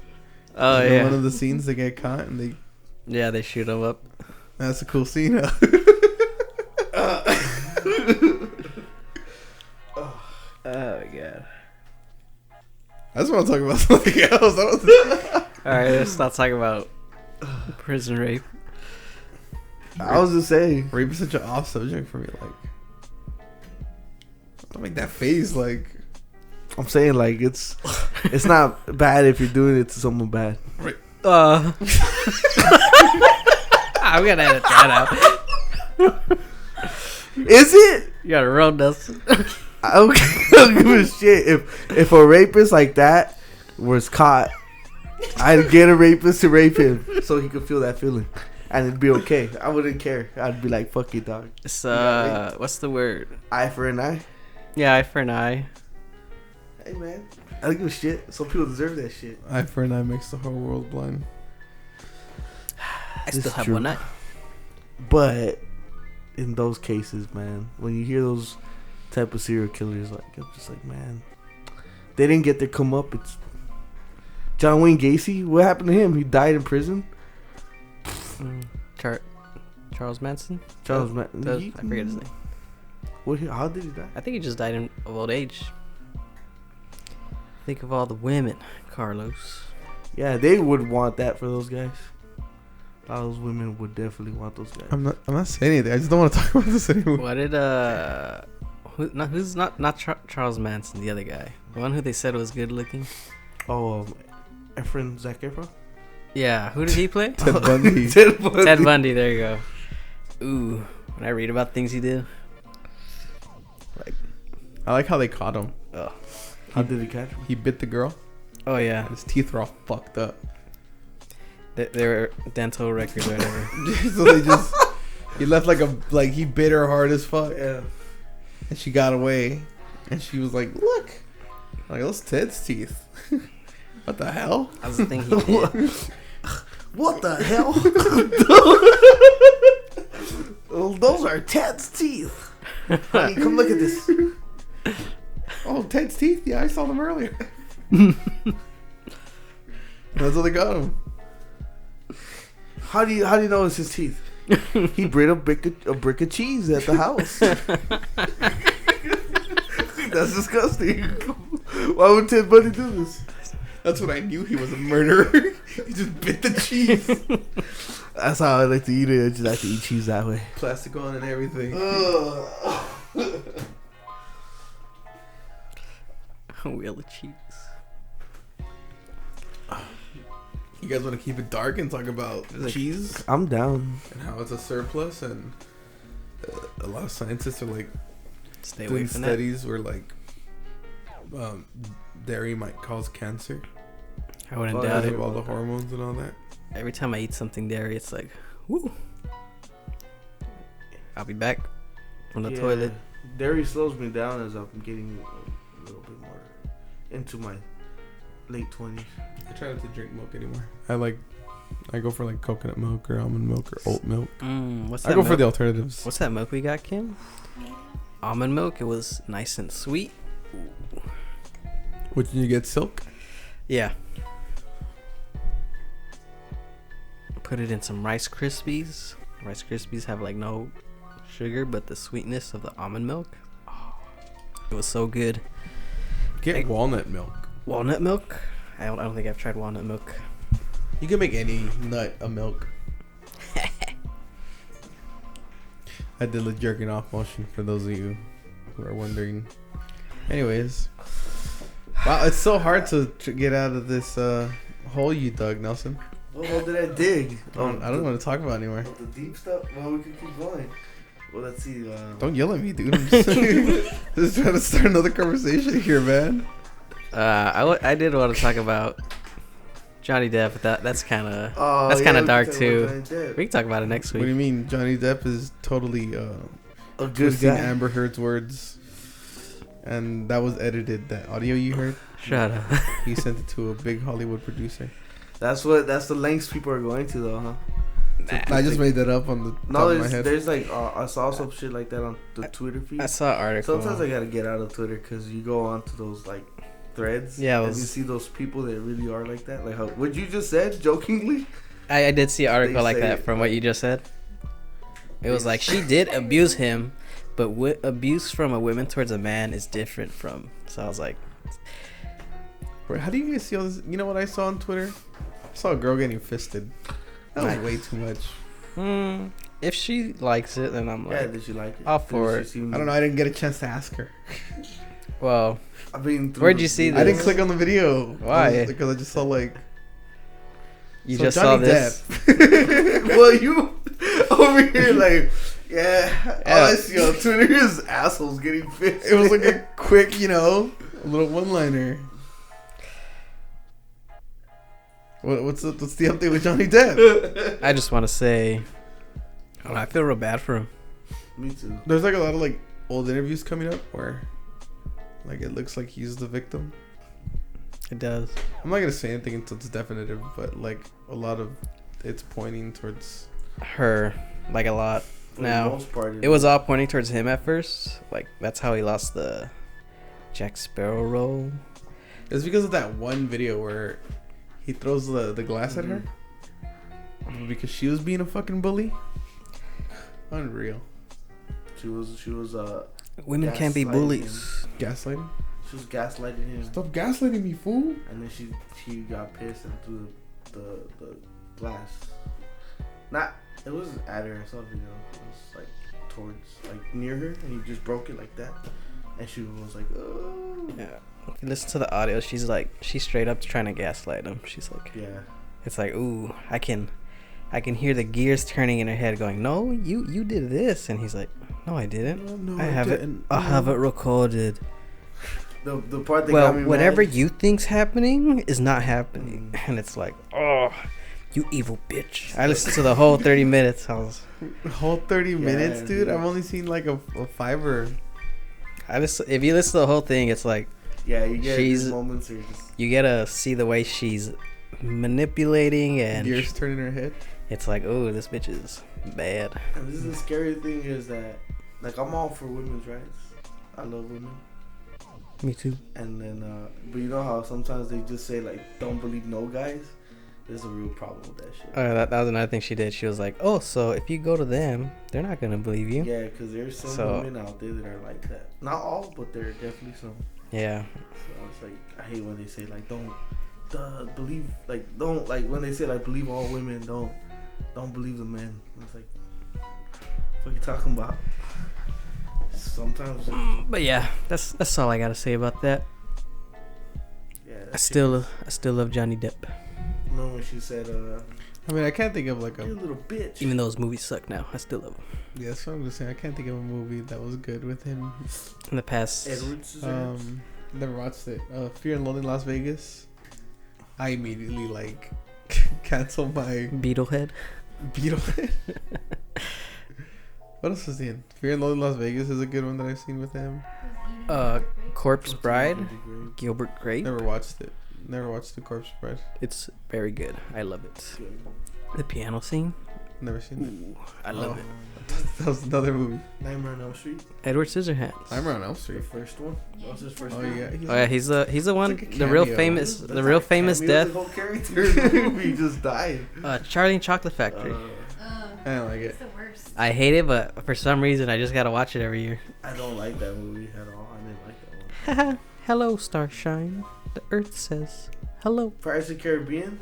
Oh And in one yeah. of the scenes they get caught and they. Yeah, they shoot him up. That's a cool scene. Huh? Oh my god. I just want to talk about something else. All right, let's not talk about prison rape. I was just saying. Rape is such an off subject for me. Like, don't make that face. Like, I'm saying like it's not bad if you're doing it to someone bad. I'm gonna edit that out. Is it? You gotta roll us. I don't give a shit if a rapist like that was caught. I'd get a rapist to rape him so he could feel that feeling, and it'd be okay. I wouldn't care. I'd be like, "Fuck you, dog." It's what's the word? Eye for an eye. Yeah, eye for an eye. Hey man, I don't give a shit. Some people deserve that shit. eye for an eye makes the whole world blind. I still have true. one eye. But in those cases, man, when you hear those type of serial killers, like I'm just like, man, they didn't get their comeuppance. John Wayne Gacy, what happened to him? He died in prison. Charles Manson. Charles Manson. I forget his name. What? How did he die? I think he just died of old age. Think of all the women, Carlos. Yeah, they would want that for those guys. All those women would definitely want those guys. I'm not saying anything. I just don't want to talk about this anymore. What did who's not Charles Manson, the other guy, the one who they said was good looking? Oh, Zac Efron. Yeah, who did he play? Ted Bundy. Ted Bundy. Ted Bundy. There you go. Ooh, when I read about things he did, I like how they caught him. oh, How did he catch him? He bit the girl. oh yeah, His teeth were all fucked up. they were dental records or whatever. So he left he bit her hard as fuck. Yeah. And she got away. And she was like, look. Like, those Ted's teeth. What the hell? That was the thing he did. What the hell? Those are Ted's teeth. Honey, come look at this. Oh, Ted's teeth? Yeah, I saw them earlier. That's what they got him. How do you know it's his teeth? He bred a brick of cheese at the house. That's disgusting. Why would Ted Bundy do this? That's when I knew he was a murderer. He just bit the cheese. That's how I like to eat it. I just like to eat cheese that way. Plastic on and everything. Wheel of cheese. You guys want to keep it dark and talk about cheese I'm down. and how it's a surplus, and a lot of scientists are like Stay away doing from that. studies where like dairy might cause cancer I wouldn't Well, doubt because it. of all the hormones and all that. Every time I eat something dairy, it's like, woo. I'll be back from the toilet. Dairy slows me down as I'm getting a little bit more into my late 20s. I try not to drink milk anymore. I go for like coconut milk or almond milk or oat milk. What's that I go for milk? the alternatives. What's that milk we got, Kim? Almond milk. It was nice and sweet. Which you get silk? Yeah. Put it in some Rice Krispies. Rice Krispies have like no sugar, but the sweetness of the almond milk. Oh, it was so good. Get walnut milk. Walnut milk? I don't think I've tried walnut milk. You can make any nut a milk. I did the jerking off motion for those of you who are wondering. Anyways. Wow, it's so hard to get out of this hole you dug, Nelson. What hole did I dig? I don't want to talk about it anymore. The deep stuff? Well, we could keep going. Well, let's see. Don't yell at me, dude. I'm just trying to start another conversation here, man. I did want to talk about Johnny Depp, but that's kind of Oh, that's yeah, kind of we dark can talk too. about Johnny Depp. We can talk about it next What do you week. mean? Johnny Depp is totally A good twisting guy. Amber Heard's words. And that was edited. That audio you heard, Shut up. he sent it to a big Hollywood producer. That's the lengths people are going to, though, huh? I just made that up on the top No, of my head. there's like I saw some shit like that on the Twitter feed. I saw an article. Sometimes I gotta get out of Twitter because you go onto those like threads. Yeah, and those- you see those people that really are like that. Like how what you just said jokingly. I did see an article They like say that it, from what you just said. It was like she did abuse him, but abuse from a woman towards a man is different from. So I was like, Bro, how do you guys see all this? You know what I saw on Twitter? I saw a girl getting fisted. That was Nice. way too much. If she likes it, then I'm Yeah, like, did she like it? all for Did she it. seem- I don't know. I didn't get a chance to ask her. well, I mean, through Where'd the you see video- I didn't click on the video. Why? Because I just saw like. you so just Johnny saw this. Depp. Well, you over here like, yeah. All I Yeah. see on Twitter is assholes getting fisted. It was like a quick, you know, a little one-liner. What's the update with Johnny Depp? I just want to say, I don't know, I feel real bad for him. Me too. There's like a lot of like old interviews coming up where, like, it looks like he's the victim. It does. I'm not gonna say anything until it's definitive, but like a lot of it's pointing towards. Her, like a lot. For the Now, most part, it was all pointing towards him at first. Like, that's how he lost the Jack Sparrow role. It's because of that one video where he throws the glass at her because she was being a fucking bully. Unreal. She was Women can't be Gaslighting bullies. Gaslighting. she was gaslighting him, Stop gaslighting me, fool. and then she got pissed and threw the glass. Not it wasn't at her or something, you know. It was like towards like near her, and he just broke it like that, and she was like, oh. Yeah. If you listen to the audio, she's straight up trying to gaslight him. She's like, Yeah. it's like, ooh, I can hear the gears turning in her head going, no, you did this. And he's like, no, I didn't. No, I have it. I have it recorded. The part that Well, got me whatever mad, you think's happening is not happening. And it's like, oh, you evil bitch. I listened to the whole 30 minutes. I was, Whole 30 minutes, dude. dude. I've only seen like a fiver. if you listen to the whole thing, it's like, yeah, you get she's- these moments where you just you gotta see the way she's manipulating, and Gears turning her head. it's like, oh, this bitch is bad. and this is the scary thing is that like I'm all for women's rights. I love women. Me too. And then, but you know how sometimes they just say like, "Don't believe no guys." There's a real problem with that shit. That was another thing she did. She was like, oh, so if you go to them, they're not gonna believe you. Yeah, because there's some So- women out there that are like that. Not all, but there are definitely some. Yeah. So it's like I hate when they say like, "Don't believe like don't like when they say like believe all women, don't believe the men." It's like, what are you talking about? Sometimes, But yeah, that's all I gotta say about that. yeah. I still love Johnny Depp, remember when she said, I mean, I can't think of like "You a. little bitch." even though his movies suck now. I still love him. Yeah, that's what I'm just saying. I can't think of a movie that was good with him. In the past, Edwards. Never watched it. Fear and Loathing in Las Vegas. I immediately like canceled my Beetlehead. Beetle. What else was he in? Fear and Loathing in Las Vegas is a good one that I've seen with him. Corpse Bride. Gilbert Grape. Never watched it. Never watched The Corpse Bride. It's very good. I love it. The piano scene. Never seen Ooh, I love Oh. it. it. That was another movie. Nightmare on Elm Street. Edward Scissorhands. I'm on Elm The Street. first one. That was his first Oh one. yeah. Oh yeah, he's the one. like a The real cameo. famous. That's The real not a famous cameo, death. The whole character in the movie just died. Charlie and Chocolate Factory. I don't like It's it. the worst. I hate it, but for some reason I just gotta watch it every year. I don't like that movie at all. I didn't like that one. Hello, Starshine. The Earth says hello. Pirates of the Caribbean,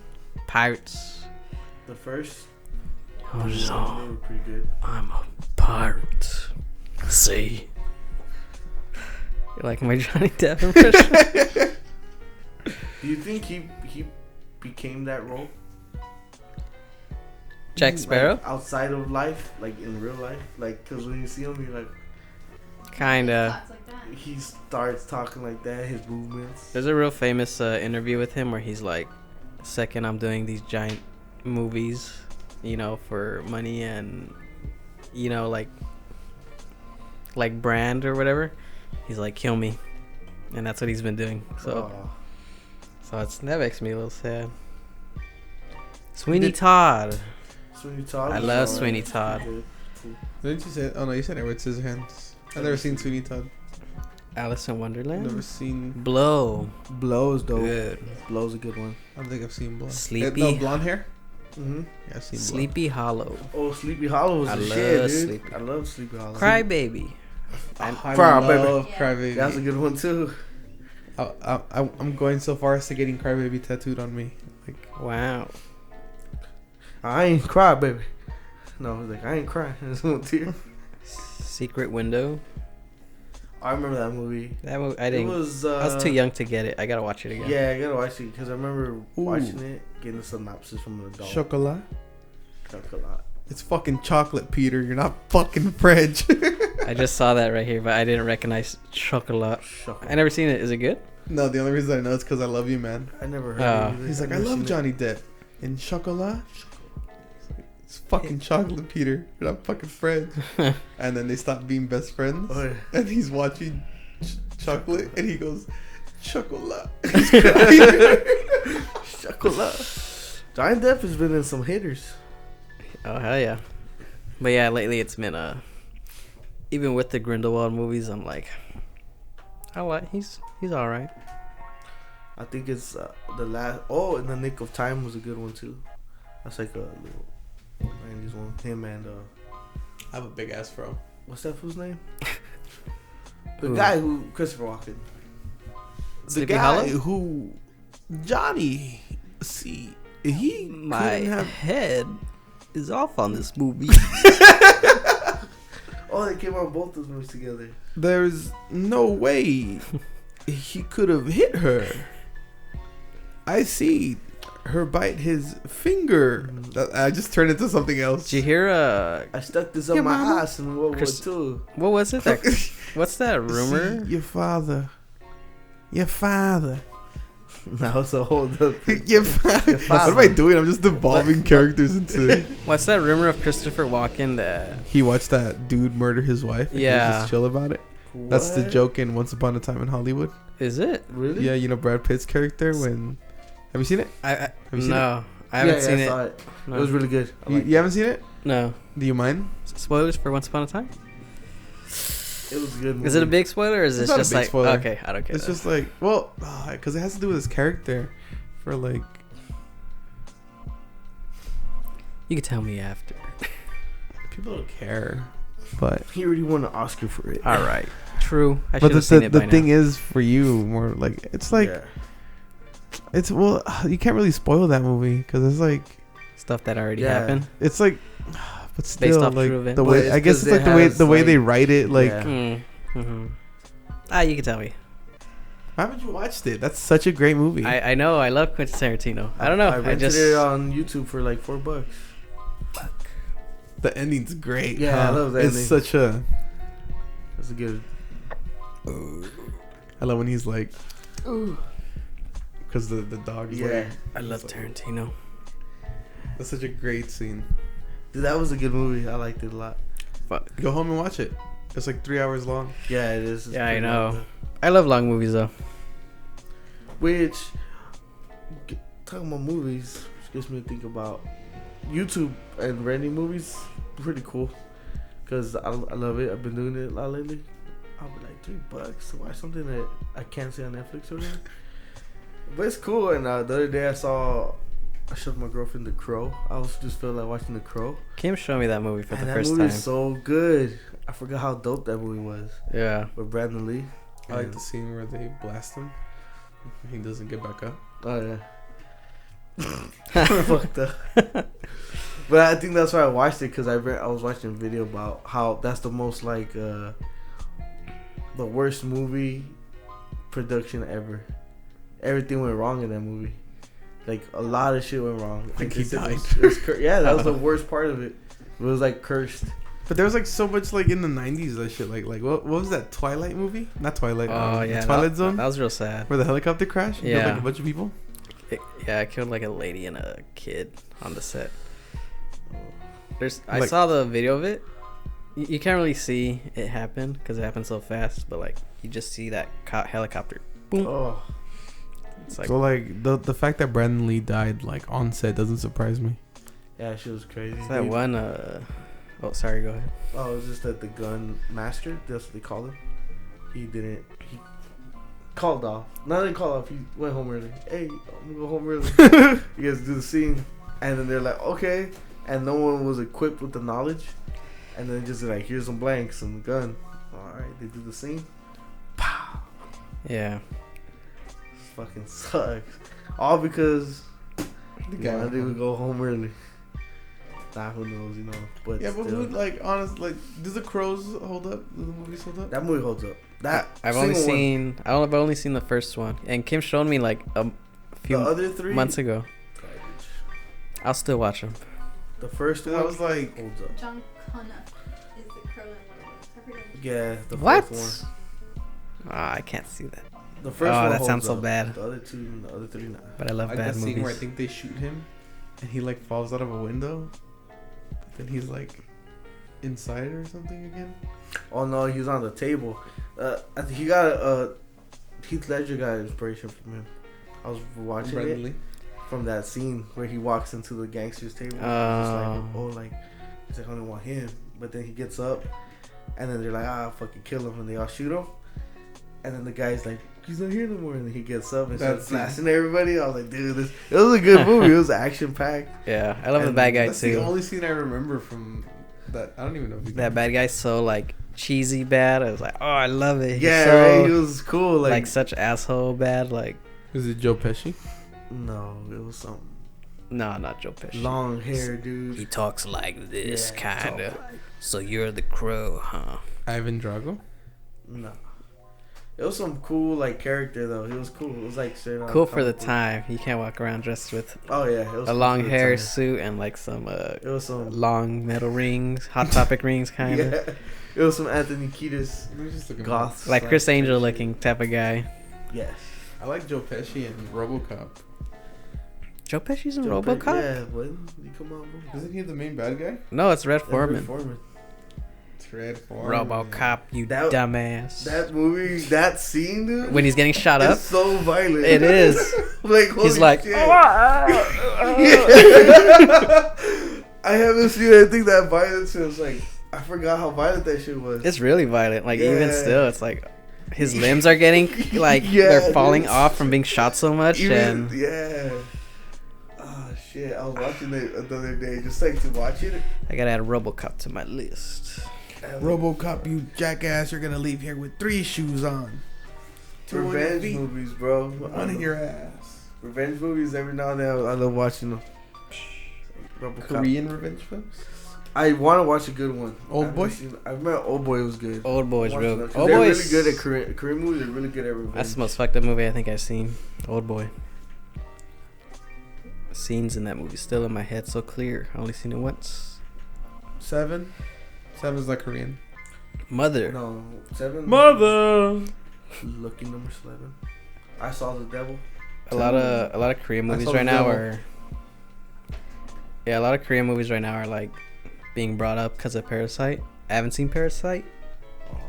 Pirates. the first. Oh, They no. were pretty good. I'm a pirate. See. You like my Johnny Depp impression? Do you think he became that role? Jack Sparrow? Like, outside of life, like in real life, like because when you see him, you're like, Kinda. Thoughts like that. he starts talking like that, his movements. There's a real famous interview with him where he's like, second I'm doing these giant movies, you know, for money and, you know, like brand or whatever. He's like, kill me. And that's what he's been doing. So that makes me a little sad. Sweeney Todd. Sweeney Todd. I was love alright. Sweeney Todd. Good. Didn't you say? Oh no, you said Edward Scissorhands. I've never seen Sweeney Todd. Alice in Wonderland. Never seen. Blow. Blow's dope. Good. Blow's a good one. I don't think I've seen Blonde. Sleepy. No, blonde hair. Mm-hmm. Yeah, I've seen Blonde. Sleepy Hollow. Oh, Sleepy Hollow was I the love shit, dude. Sleepy. I love Sleepy Hollow. Crybaby. I Crybaby. love Yeah. Crybaby. That's a good one too. I'm going so far as to getting Crybaby tattooed on me. Like, Wow. I ain't cry, baby. No, he's like, I ain't crying. There's no tear. Secret Window. I remember that movie. That movie, I didn't. It was. I was too young to get it. I gotta watch it again. Yeah, I gotta watch it because I remember Ooh. watching it, getting a synopsis from an adult. chocolate. Chocolate. It's fucking chocolate, Peter. You're not fucking French. I just saw that right here, but I didn't recognize Chocolat. I never seen it. Is it good? No, the only reason I know is because I love you, man. I never heard Oh. of it. He's like, I Never love seen Johnny Depp. In chocolate? It's fucking chocolate, Peter. You're not fucking French. And then they stop being best friends. Oh, yeah. And he's watching chocolate, and he goes, chocolate. Chocolate. Johnny Depp has been in some hitters. Oh hell yeah! But yeah, lately it's been even with the Grindelwald movies, I'm like, he's all right. I think it's the last. Oh, In the Nick of Time was a good one too. That's like a little 90s one. Him and I have a big ass fro. what's that fool's name? The Who? guy who Christopher Walken. The Sleepy guy Hollow? who Johnny, see, he My couldn't have. head is off on this movie. Oh, they came out both those movies together. There's no way he could have hit her. I see her bite his finger. I just turned into something else. Did you hear? I stuck this up Yeah, my mama. ass in World War Chris- II. What was it? What's that rumor? See, your father. That was a whole other thing. What am I doing? I'm just devolving characters into. What's that rumor of Christopher Walken that? He watched that dude murder his wife. And he was Yeah. just chill about it. That's the What? joke in Once Upon a Time in Hollywood. Is it? Really? Yeah, you know Brad Pitt's character when. Have you seen it? I you seen no, I haven't seen I it. saw it. No. It was really good. I You, liked you haven't seen it? No. Do you mind? Spoilers for Once Upon a Time? it was a good movie. Is it a big spoiler or is It's it not a just big like spoiler. okay? I don't care. It's just like, well, because it has to do with his character. For like, you can tell me after. people don't care. But He already won an Oscar for it. All right. True. I but should have seen it by the thing now. is for you more like it's like Yeah. it's well you can't really spoil that movie because it's like Stuff that already Yeah. happened. it's like but still off like true events. the But way it's I guess 'cause it's like it the way has, the way like- they write it like Yeah. Mm-hmm. You can tell me. why haven't you watched it? That's such a great movie. I know. I love Quentin Tarantino. I don't know. I I rented just it on YouTube for like $4. The ending's great. Yeah, I love the it's ending. such a That's a good. I love when he's like because the dog is Yeah. like I love Tarantino. that's such a great scene. Dude, that was a good movie. I liked it a lot. Fuck. Go home and watch it. It's like 3 hours long. Yeah, it is. It's Yeah, I pretty know. long. I love long movies though. Which, talking about movies, which gets me to think about YouTube and renting movies. Pretty cool. Because I love it. I've been doing it a lot lately. I'll be like $3 to watch something that I can't see on Netflix or whatever. But it's cool. And the other day I showed my girlfriend The Crow. I was just feeling like watching The Crow. Kim showed me that movie for And the that first movie time. is so good. I forgot how dope that movie was. Yeah. With Brandon Lee. I like the scene where they blast him. He doesn't get back up. Oh yeah. Fucked up. But I think that's why I watched it because I was watching a video about how that's the most like the worst movie production ever. Everything went wrong in that movie. Like a lot of shit went wrong. Like he they said died. it was yeah, that was the worst part of it. It was like cursed. But there was like so much like in the 90s that shit like what was that Twilight movie? Not Twilight. Oh yeah. Twilight Zone. That was real sad. Where the helicopter crashed. and killed, Yeah. like a bunch of people. Yeah, I killed like a lady and a kid on the set. I Like- saw the video of it. You can't really see it happen because it happened so fast, but like you just see that helicopter. Boom. Oh, It's like So like the fact that Brandon Lee died like on set doesn't surprise me. yeah, she was crazy. it's that one. Oh, sorry. Go ahead. Oh, it's just that the gun master, that's what they call him. He called off. Not they called off, he went home early. Hey, I'm gonna go home early. You guys do the scene. And then they're like, okay. And no one was equipped with the knowledge. And then just like, here's some blanks and the gun. Alright, they do the scene. Pow. Yeah. fucking sucks. All because The the guy guy went didn't home. go home early. Nah, who knows, you know. But Yeah, but still, who, like, honest, like, does the Crows hold up? Do the movies hold up? that movie holds up. That I've only single one. seen. I've only seen the first one, and Kim showed me like a The few other three months ago. garbage. I'll still watch them. The first Because one I was like, holds up. John Connor is the crow in one of them. I forget. Yeah, the What? fourth I can't see that. one. The first Oh, one that holds sounds so up. bad. The other two and the other three, nah. But I love like bad that scene where I movies. think they shoot him, and he like falls out of a window, but then he's like inside or something again. Oh no, he's on the table. I think he got Heath Ledger got inspiration from him. I was watching Brandon it Lee. from that scene where he walks into the gangster's table. He's like, I only want him. But then he gets up, and then they're like, fucking kill him, and they all shoot him. And then the guy's like, he's not here no more. And then he gets up and starts blasting everybody. I was like, dude, it was a good movie. It was action packed. Yeah, I love the And bad guy That's too. the only scene I remember from that. I don't even know if you That bad guy's so like cheesy bad. I was like, oh, I love it. He's Yeah, so, right? He was cool. like such asshole bad. Like, Is it Joe Pesci? no, it was some no, not Joe Pesci. long hair dude. He talks like this, Yeah, kind of. talk like- So you're the crow, huh? Ivan Drago. No. It was some cool like character though. He was cool. It was like straight on Cool for the comic book. time. You can't walk around dressed with Oh yeah, it was a cool long for the hair time. suit and like some It was some long metal rings, Hot Topic rings, kind of. yeah. It was some Anthony Kiedis Let me just look at goth. Like Chris slash Angel shit. looking type of guy. Yes. I like Joe Pesci and RoboCop. Joe Pesci's in Joe RoboCop? Pesci- Yeah, when you come on, bro. Isn't he the main bad guy? No, it's Red That's Foreman. Red Foreman. It's Red Foreman. RoboCop, you That- dumbass. That movie, that scene, dude. When he's getting shot up, it's so violent. it is. Like holy He's like, shit. "Oh, I haven't seen anything that violent since like I forgot how violent that shit was. It's really violent. Like even Yeah. still, it's like his limbs are getting like Yeah, they're falling dude. off from being shot so much, and Yeah. Oh shit! I was watching it the other day, just like to watch it. I gotta add RoboCop to my list. RoboCop, you jackass! You're gonna leave here with 3 shoes on. 2 on your Revenge feet, movies, bro. 1 in your ass. Revenge movies. Every now and then, I love watching them. RoboCop. Korean revenge films. I want to watch a good one. Old Boy? I remember Old Boy was good. Old Boy's Watching real. them, 'cause Old they're Boy's really good at Korean movies. Are really good at revenge. That's the most fucked up movie I think I've seen. Old Boy. Scenes in that movie still in my head so clear. I only seen it once. 7. 7's like Korean. Mother. No, 7. Mother. Lucky number 7. I saw the devil. A lot of Korean I movies saw right the now devil. are. Yeah, a lot of Korean movies right now are like being brought up because of Parasite. I haven't seen Parasite,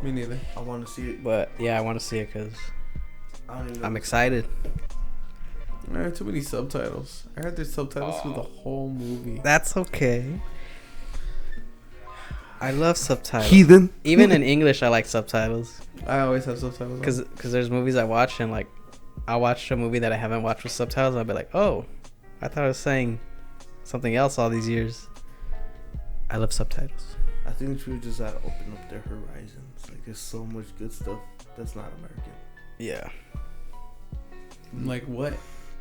Me neither. I want to see it. but yeah, I want to see it because I don't even know. I'm excited. There are too many subtitles. I heard there's subtitles for the whole movie. That's okay. I love subtitles. Heathen. Even in English, I like subtitles I always have subtitles. on. because there's movies I watch and like I'll watch a movie that I haven't watched with subtitles and I'll be like, oh, I thought I was saying something else all these years. I love subtitles. I think people just gotta open up their horizons. Like there's so much good stuff that's not American. Yeah. Like what?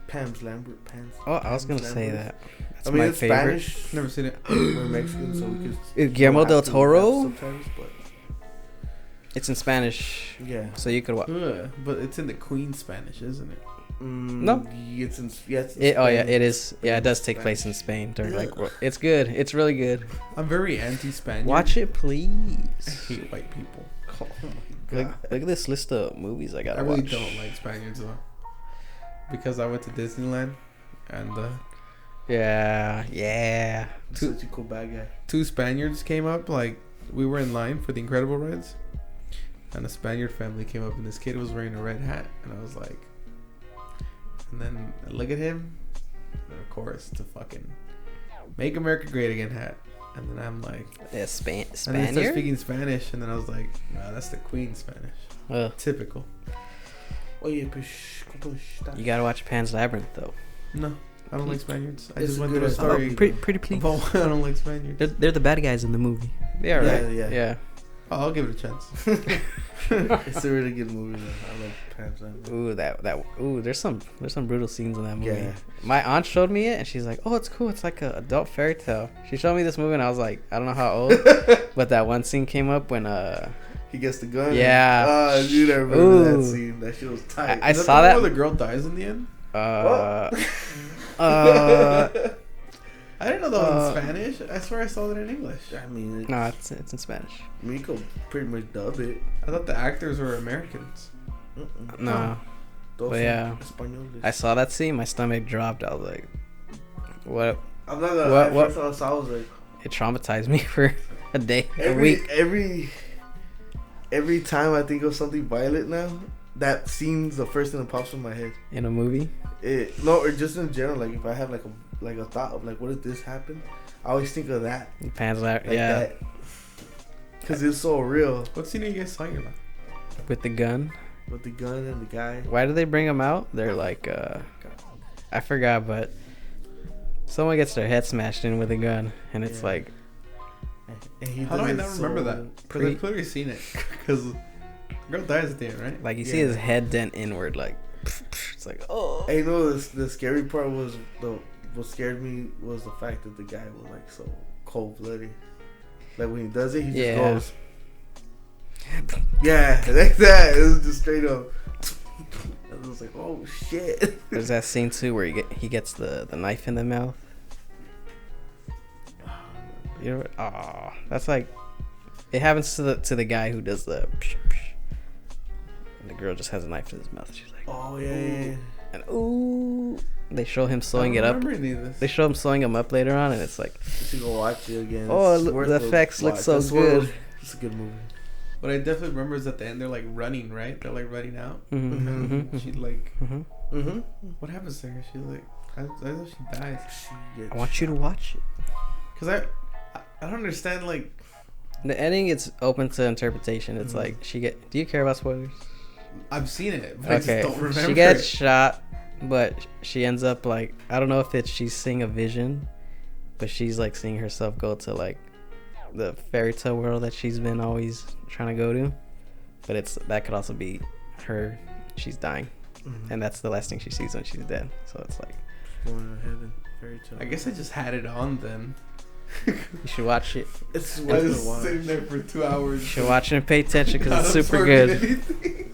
Pam's Lambert pants. Oh, I was gonna Pam's say Lambert. that. That's I mean, my it's favorite. Spanish. Never seen it. We're Mexican, so we could. Guillermo don't del have to Toro? have subtitles, but It's in Spanish, yeah. so you could watch. Ugh, but it's in the Queen Spanish, isn't it? No. It's in. Yeah, it's in Oh yeah, Spain. it is. Yeah, it does take Spanish. place in Spain during like. Ugh. It's good. It's really good. I'm very anti-Spaniard. Watch it, I please. hate white people. Oh my Look, god. look at this list of movies I gotta I really watch. don't like Spaniards though, because I went to Disneyland, and Yeah. Such a cool bad guy. 2 Spaniards came up. Like we were in line for the Incredible rides, and a Spaniard family came up, and this kid was wearing a red hat, and I was like, and then I look at him, and of course the fucking "Make America Great Again" hat, and then I'm like, Yeah, and then they start Spaniard. speaking Spanish, and then I was like, nah, that's the Queen Spanish. Ugh. Typical. Oye, pues, ¿cómo estás? You gotta watch Pan's Labyrinth though. No, I don't like Spaniards. I It's just a went good through a ass story movie. Pretty please. about why I don't like Spaniards. They're the bad guys in the movie. They are Yeah, right. yeah. Yeah. Oh, I'll give it a chance. It's a really good movie. Though. I love Pam Sandler. There's some brutal scenes in that movie. Yeah. My aunt showed me it and she's like, "Oh, it's cool. It's like an adult fairy tale." She showed me this movie and I was like, I don't know how old, but that one scene came up when he gets the gun. Yeah. Oh, dude, I remember that scene. That shit was tight. I Is saw the that. one where the girl dies in the end. I didn't know that was in Spanish. I swear I saw that in English. I mean, No, it's in Spanish. Miko pretty much dubbed it. I thought the actors were Americans. No, Those but yeah. Españoles. I saw that scene. My stomach dropped. I was like, "What?" I'm not gonna. What- At what- first I was like, It traumatized me for a day, a week. Every time I think of something violent now, that scene's the first thing that pops in my head. In a movie. Or just in general, like if I have like a thought of like, what if this happened? I always think of that. Pans out. Like Yeah. that. Cause it's so real. What scene are you guys talking about? With the gun. With the gun and the guy. Why do they bring them out? They're like, I forgot, but someone gets their head smashed in with a gun, and it's Yeah. like, And he How do I does it not remember so- that? Because I've clearly seen it. Because girl dies at the end, right? you see Yeah. his head dent inward, like, it's like, oh. And you know, the scary part was what scared me was the fact that the guy was like so cold blooded. Like when he does it, he just goes, yeah, like that. It was just straight up. I was like, oh shit. There's that scene too where he gets the knife in the mouth. You know, that's like, it happens to the guy who does the. And the girl just has a knife in his mouth. She's like, Oh yeah. and ooh, they show him I sewing don't it up. remember any of this. They show him sewing him up later on, and it's like, You should go watch it again. oh, It's look, worth the a effects look watch. so That's good. It's a good movie. What I definitely remember is at the end they're like running, right? They're like running out. Mm-hmm, She like, Mm-hmm. what happens there? She like, I thought she dies. I want you to watch it. Cause I don't understand like. The ending is open to interpretation. It's like do you care about spoilers? I've seen it, but I Okay, just don't remember. she gets it. shot, but she ends up like, I don't know if it's she's seeing a vision, but she's like seeing herself go to like the fairy tale world that she's been always trying to go to, but that could also be her. She's dying, and that's the last thing she sees when she's dead. So it's like, Going to heaven. Fairy tale. I guess I just had it on then. you should watch it. It's I worth was a watch. sitting there for 2 hours. You should watch it and pay attention because Not it's super absorbing good. anything.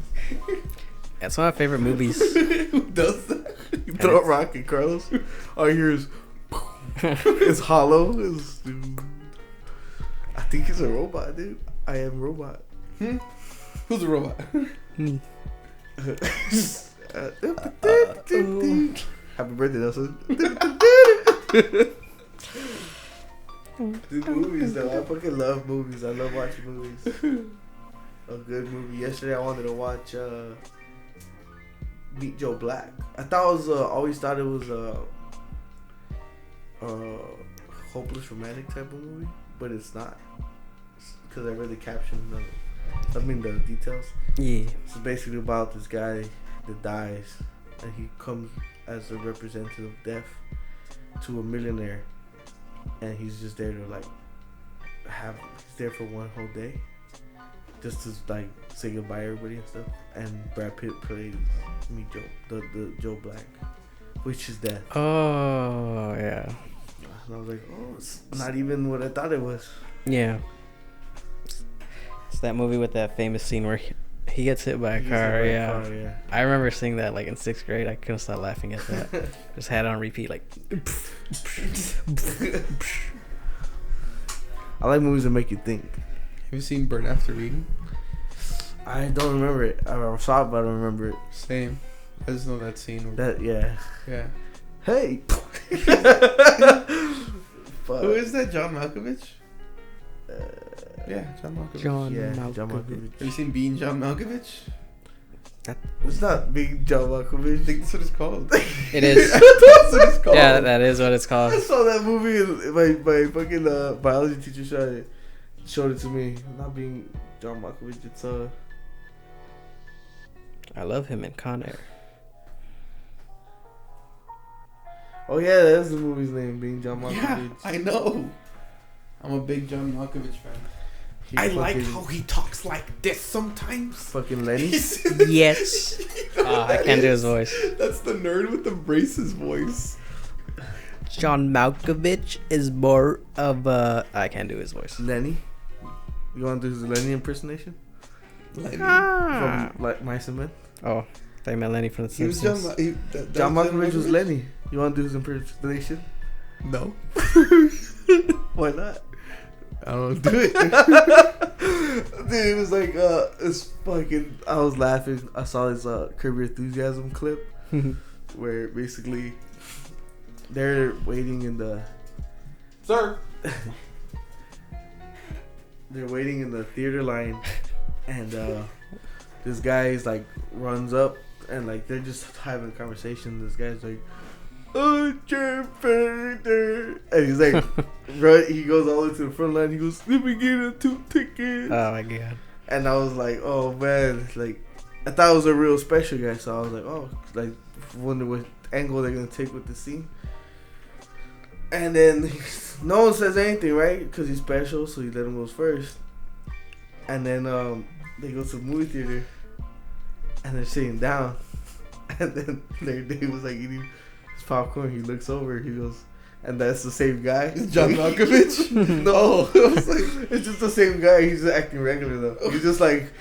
It's one of my favorite movies. Who does that? You throw a rock at Carlos. All you hear is it's hollow. I think he's a robot, dude. I am robot. Who's a robot? Me. Happy birthday, Nelson. Dude, movies though. I fucking love movies. I love watching movies. A good movie. Yesterday I wanted to watch Meet Joe Black. I thought it was always thought it was a hopeless romantic type of movie, but it's not. Because I read the caption. The details. Yeah. It's basically about this guy that dies, and he comes as a representative of death to a millionaire, and he's just there to like he's there for one whole day, just to like say goodbye to everybody and stuff. And Brad Pitt plays Meet Joe, the Joe Black, which is death. Oh yeah. And I was like, oh, it's not even what I thought it was. Yeah. It's that movie with that famous scene where he gets hit by a He gets hit car. by a Yeah. car, yeah. I remember seeing that like in 6th grade. I couldn't stop laughing at that. Just had it on repeat, like. I like movies that make you think. Have you seen Burn After Reading? I don't remember it. I saw it, but I don't remember it. Same. I just know that scene. Where, That yeah. yeah. Hey. Fuck. Who is that? John Malkovich? Yeah, John Malkovich. John Yeah, Malkovich. John Malkovich. Have you seen Being John Malkovich? It's not Big John I Malkovich. think that's what it's called. It is. That's what it's called. Yeah, that is what it's I called. saw that movie. And my fucking biology teacher showed it to me. Not being John Malkovich. It's I love him in Con Air. Oh yeah, that's the movie's name. Being John Malkovich. Yeah, I know. I'm a big John Malkovich fan. I like how he talks like this sometimes. Fucking Lenny. Yes. I can't do his voice. That's the nerd with the braces voice. John Malkovich is more of a... I can't do his voice. Lenny. You want to do his Lenny impersonation? Lenny. From like Mice and Men? Oh, they meant Lenny from The He was Simpsons. John Malkovich was Lenny. You want to do his impersonation? No. Why not? I don't do it. Dude, it was like it's fucking. I was laughing. I saw this Curb Your Enthusiasm clip where basically they're waiting in the they're waiting in the theater line, and this guy's like runs up and like they're just having a conversation. This guy's like, "Oh, and he's like, right? He goes all the way to the front line. He goes, "Let me get a 2 tickets." Oh my god. And I was like, "Oh man!" Like, I thought it was a real special guy, so I was like, "Oh, like, wonder what angle they're gonna take with the scene." And then no one says anything, right? Because he's special, so he let him go first. And then they go to the movie theater, and they're sitting down, and then Larry David was like eating his popcorn. He looks over, he goes, and that's the same guy. It's John Malkovich? No, I was like, it's just the same guy. He's just acting regular though. He's just like,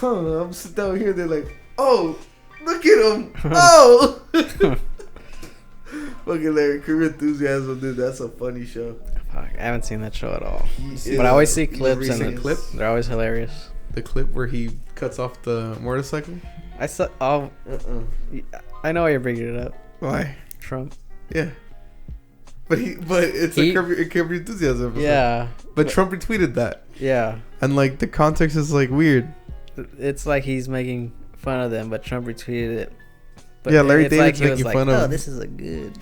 I'm sitting down here. They're like, oh, look at him. Oh. Fucking Larry, Curb Your Enthusiasm, dude. That's a funny show. Fuck, I haven't seen that show at all. Yeah. But I always see clips recent and clip? they're always hilarious. The clip where he cuts off the motorcycle? I saw. Oh, I know why you're bringing it up. Why? Trump. Yeah. But it's a Curb Your Enthusiasm episode. Yeah. But Trump retweeted that. Yeah. And like the context is like weird. It's like he's making fun of them, but Trump retweeted it. But Yeah, Larry it's David's he was making fun of oh, him. this is a good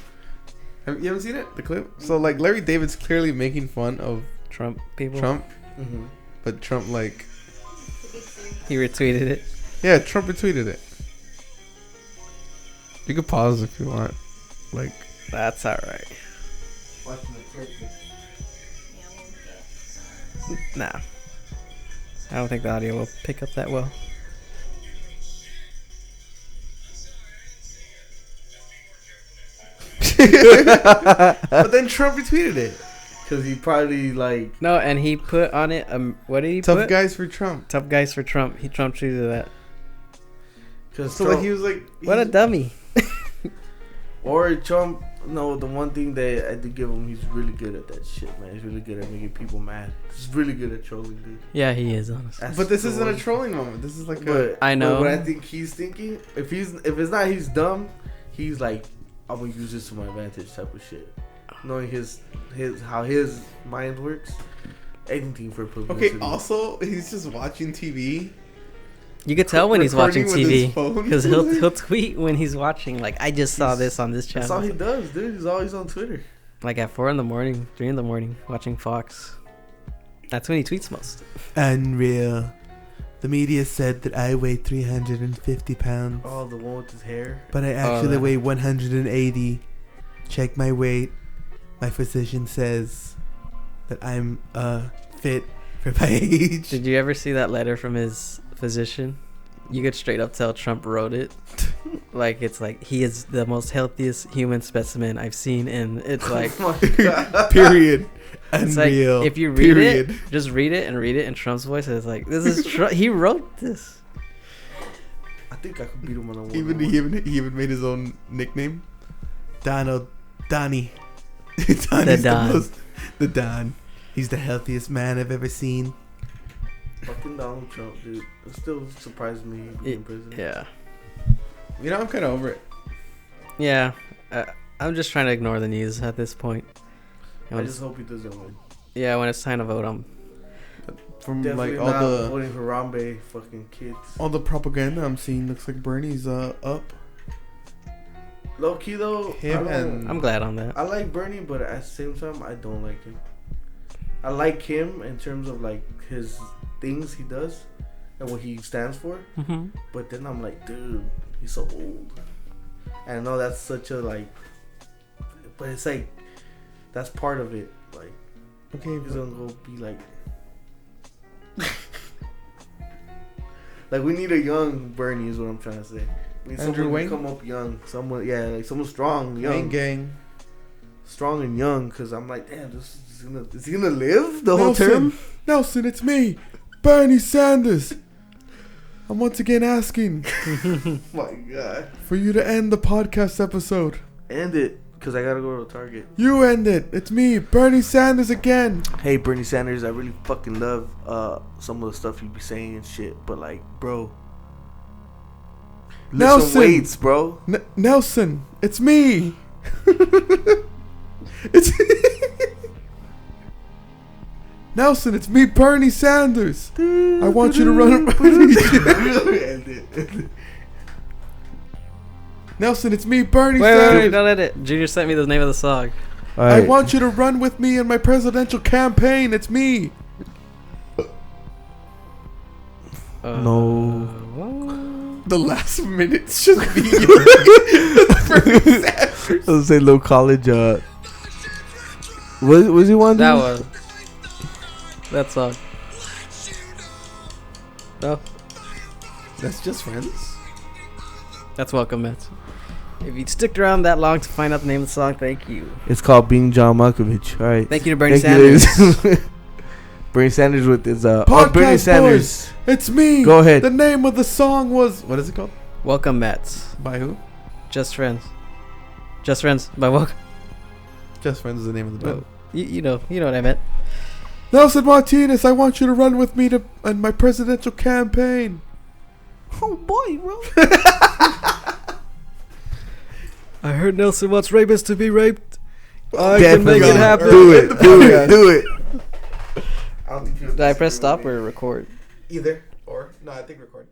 You haven't seen it? The clip? So like Larry David's clearly making fun of Trump people. Trump. Mm-hmm. But Trump like... He retweeted it. Yeah, Trump retweeted it. You could pause if you want. Like... That's alright. Watching the character. Nah. I don't think the audio will pick up that well. But then Trump retweeted it. Because he probably like... No, and he put on it, what did he Tough put? guys for Trump. Tough guys for Trump. Trump tweeted that. Cause So Trump, like he was like... What a dummy. or Trump, no, the one thing that I did give him, he's really good at that shit, man. He's really good at making people mad. He's really good at trolling, dude. Yeah, he is, honestly. That's But this the isn't one. a trolling moment. This is like a... But I know. But what I think he's thinking, if it's not he's dumb, he's like, I'm gonna use this to my advantage type of shit. Knowing his how his mind works, anything for publicity. Okay, also, he's just watching TV. You could tell when he's watching Recording with his TV phone. because he'll tweet when he's watching. Like, I just saw this on this That's all channel. he does, dude. He's always on Twitter. Like at 4 a.m, 3 a.m, watching Fox. That's when he tweets most. Unreal. The media said that I weigh 350 pounds, Oh, the one with his hair. but I actually weigh 180. Check my weight. My physician says that I'm fit for my age. Did you ever see that letter from his physician? You could straight up tell Trump wrote it. Like, it's like, he is the most healthiest human specimen I've seen. And it's like, Oh my God. Period. it's like, Unreal. if you read Period. it, just read it and read it in Trump's voice. It's like, this is he wrote this. I think I could beat him on a one. He even made his own nickname. Donnie. Donnie's The Don. The Don. He's the healthiest man I've ever seen. Fucking Donald Trump, dude. It still surprises me he'd be in prison. Yeah. You know, I'm kind of over it. Yeah. I'm just trying to ignore the news at this point. And I when just hope he doesn't win. yeah, when it's time to vote, From Definitely like all not the voting for Harambe fucking kids. propaganda I'm seeing, looks like Bernie's up. Low key though, Him and- I'm glad on that. I like Bernie, but at the same time, I don't like him. I like him in terms of like his things he does and what he stands for. Mm-hmm. But then I'm like, dude, he's so old. And I know that's such a like, but it's like that's part of it. Like Okay, he's gonna go be like Like we need a young Bernie is what I'm trying to say. We need Andrew someone Wayne? to come up young. Someone, yeah, like someone strong, young, Wayne gang. strong and young. Cause I'm like, damn, this is he gonna live the whole term? Nelson, it's me, Bernie Sanders. I'm once again asking My God, for you to end the podcast episode. end it. Cause I gotta go to Target. You end it. It's me, Bernie Sanders again. Hey Bernie Sanders, I really fucking love some of the stuff you be saying and shit, but like, bro, lift Nelson. some weights, bro. Nelson, it's me. It's Nelson, it's me, Bernie Sanders. I want you to run with me. End it. Nelson, it's me, Bernie Wait, Sanders. don't let it. Junior sent me the name of the song. I want you to run with me in my presidential campaign. It's me. No. What? The last minute's just me. Bernie Sanders. Let's say low college. What was he want? That one. That song. No, That's just friends. that's Welcome Mets. If you sticked around that long to find out the name of the song, thank you. It's called Being John Malkovich. All right. Thank you to Bernie Thank you, Sanders. ladies. Bernie Sanders with his Podcast Bernie Sanders. Boys, it's me. Go ahead. The name of the song was, what is it called? Welcome Mets. By who? Just Friends. Just Friends by Welcome. Just Friends is the name of the band. You know what I meant. Nelson Martinez, I want you to run with me in my presidential campaign. Oh boy, bro. I heard Nelson wants rapists to be raped. I Definitely. can make it happen. Do it. Do it. Did I press stop or record? Either or. No, I think record.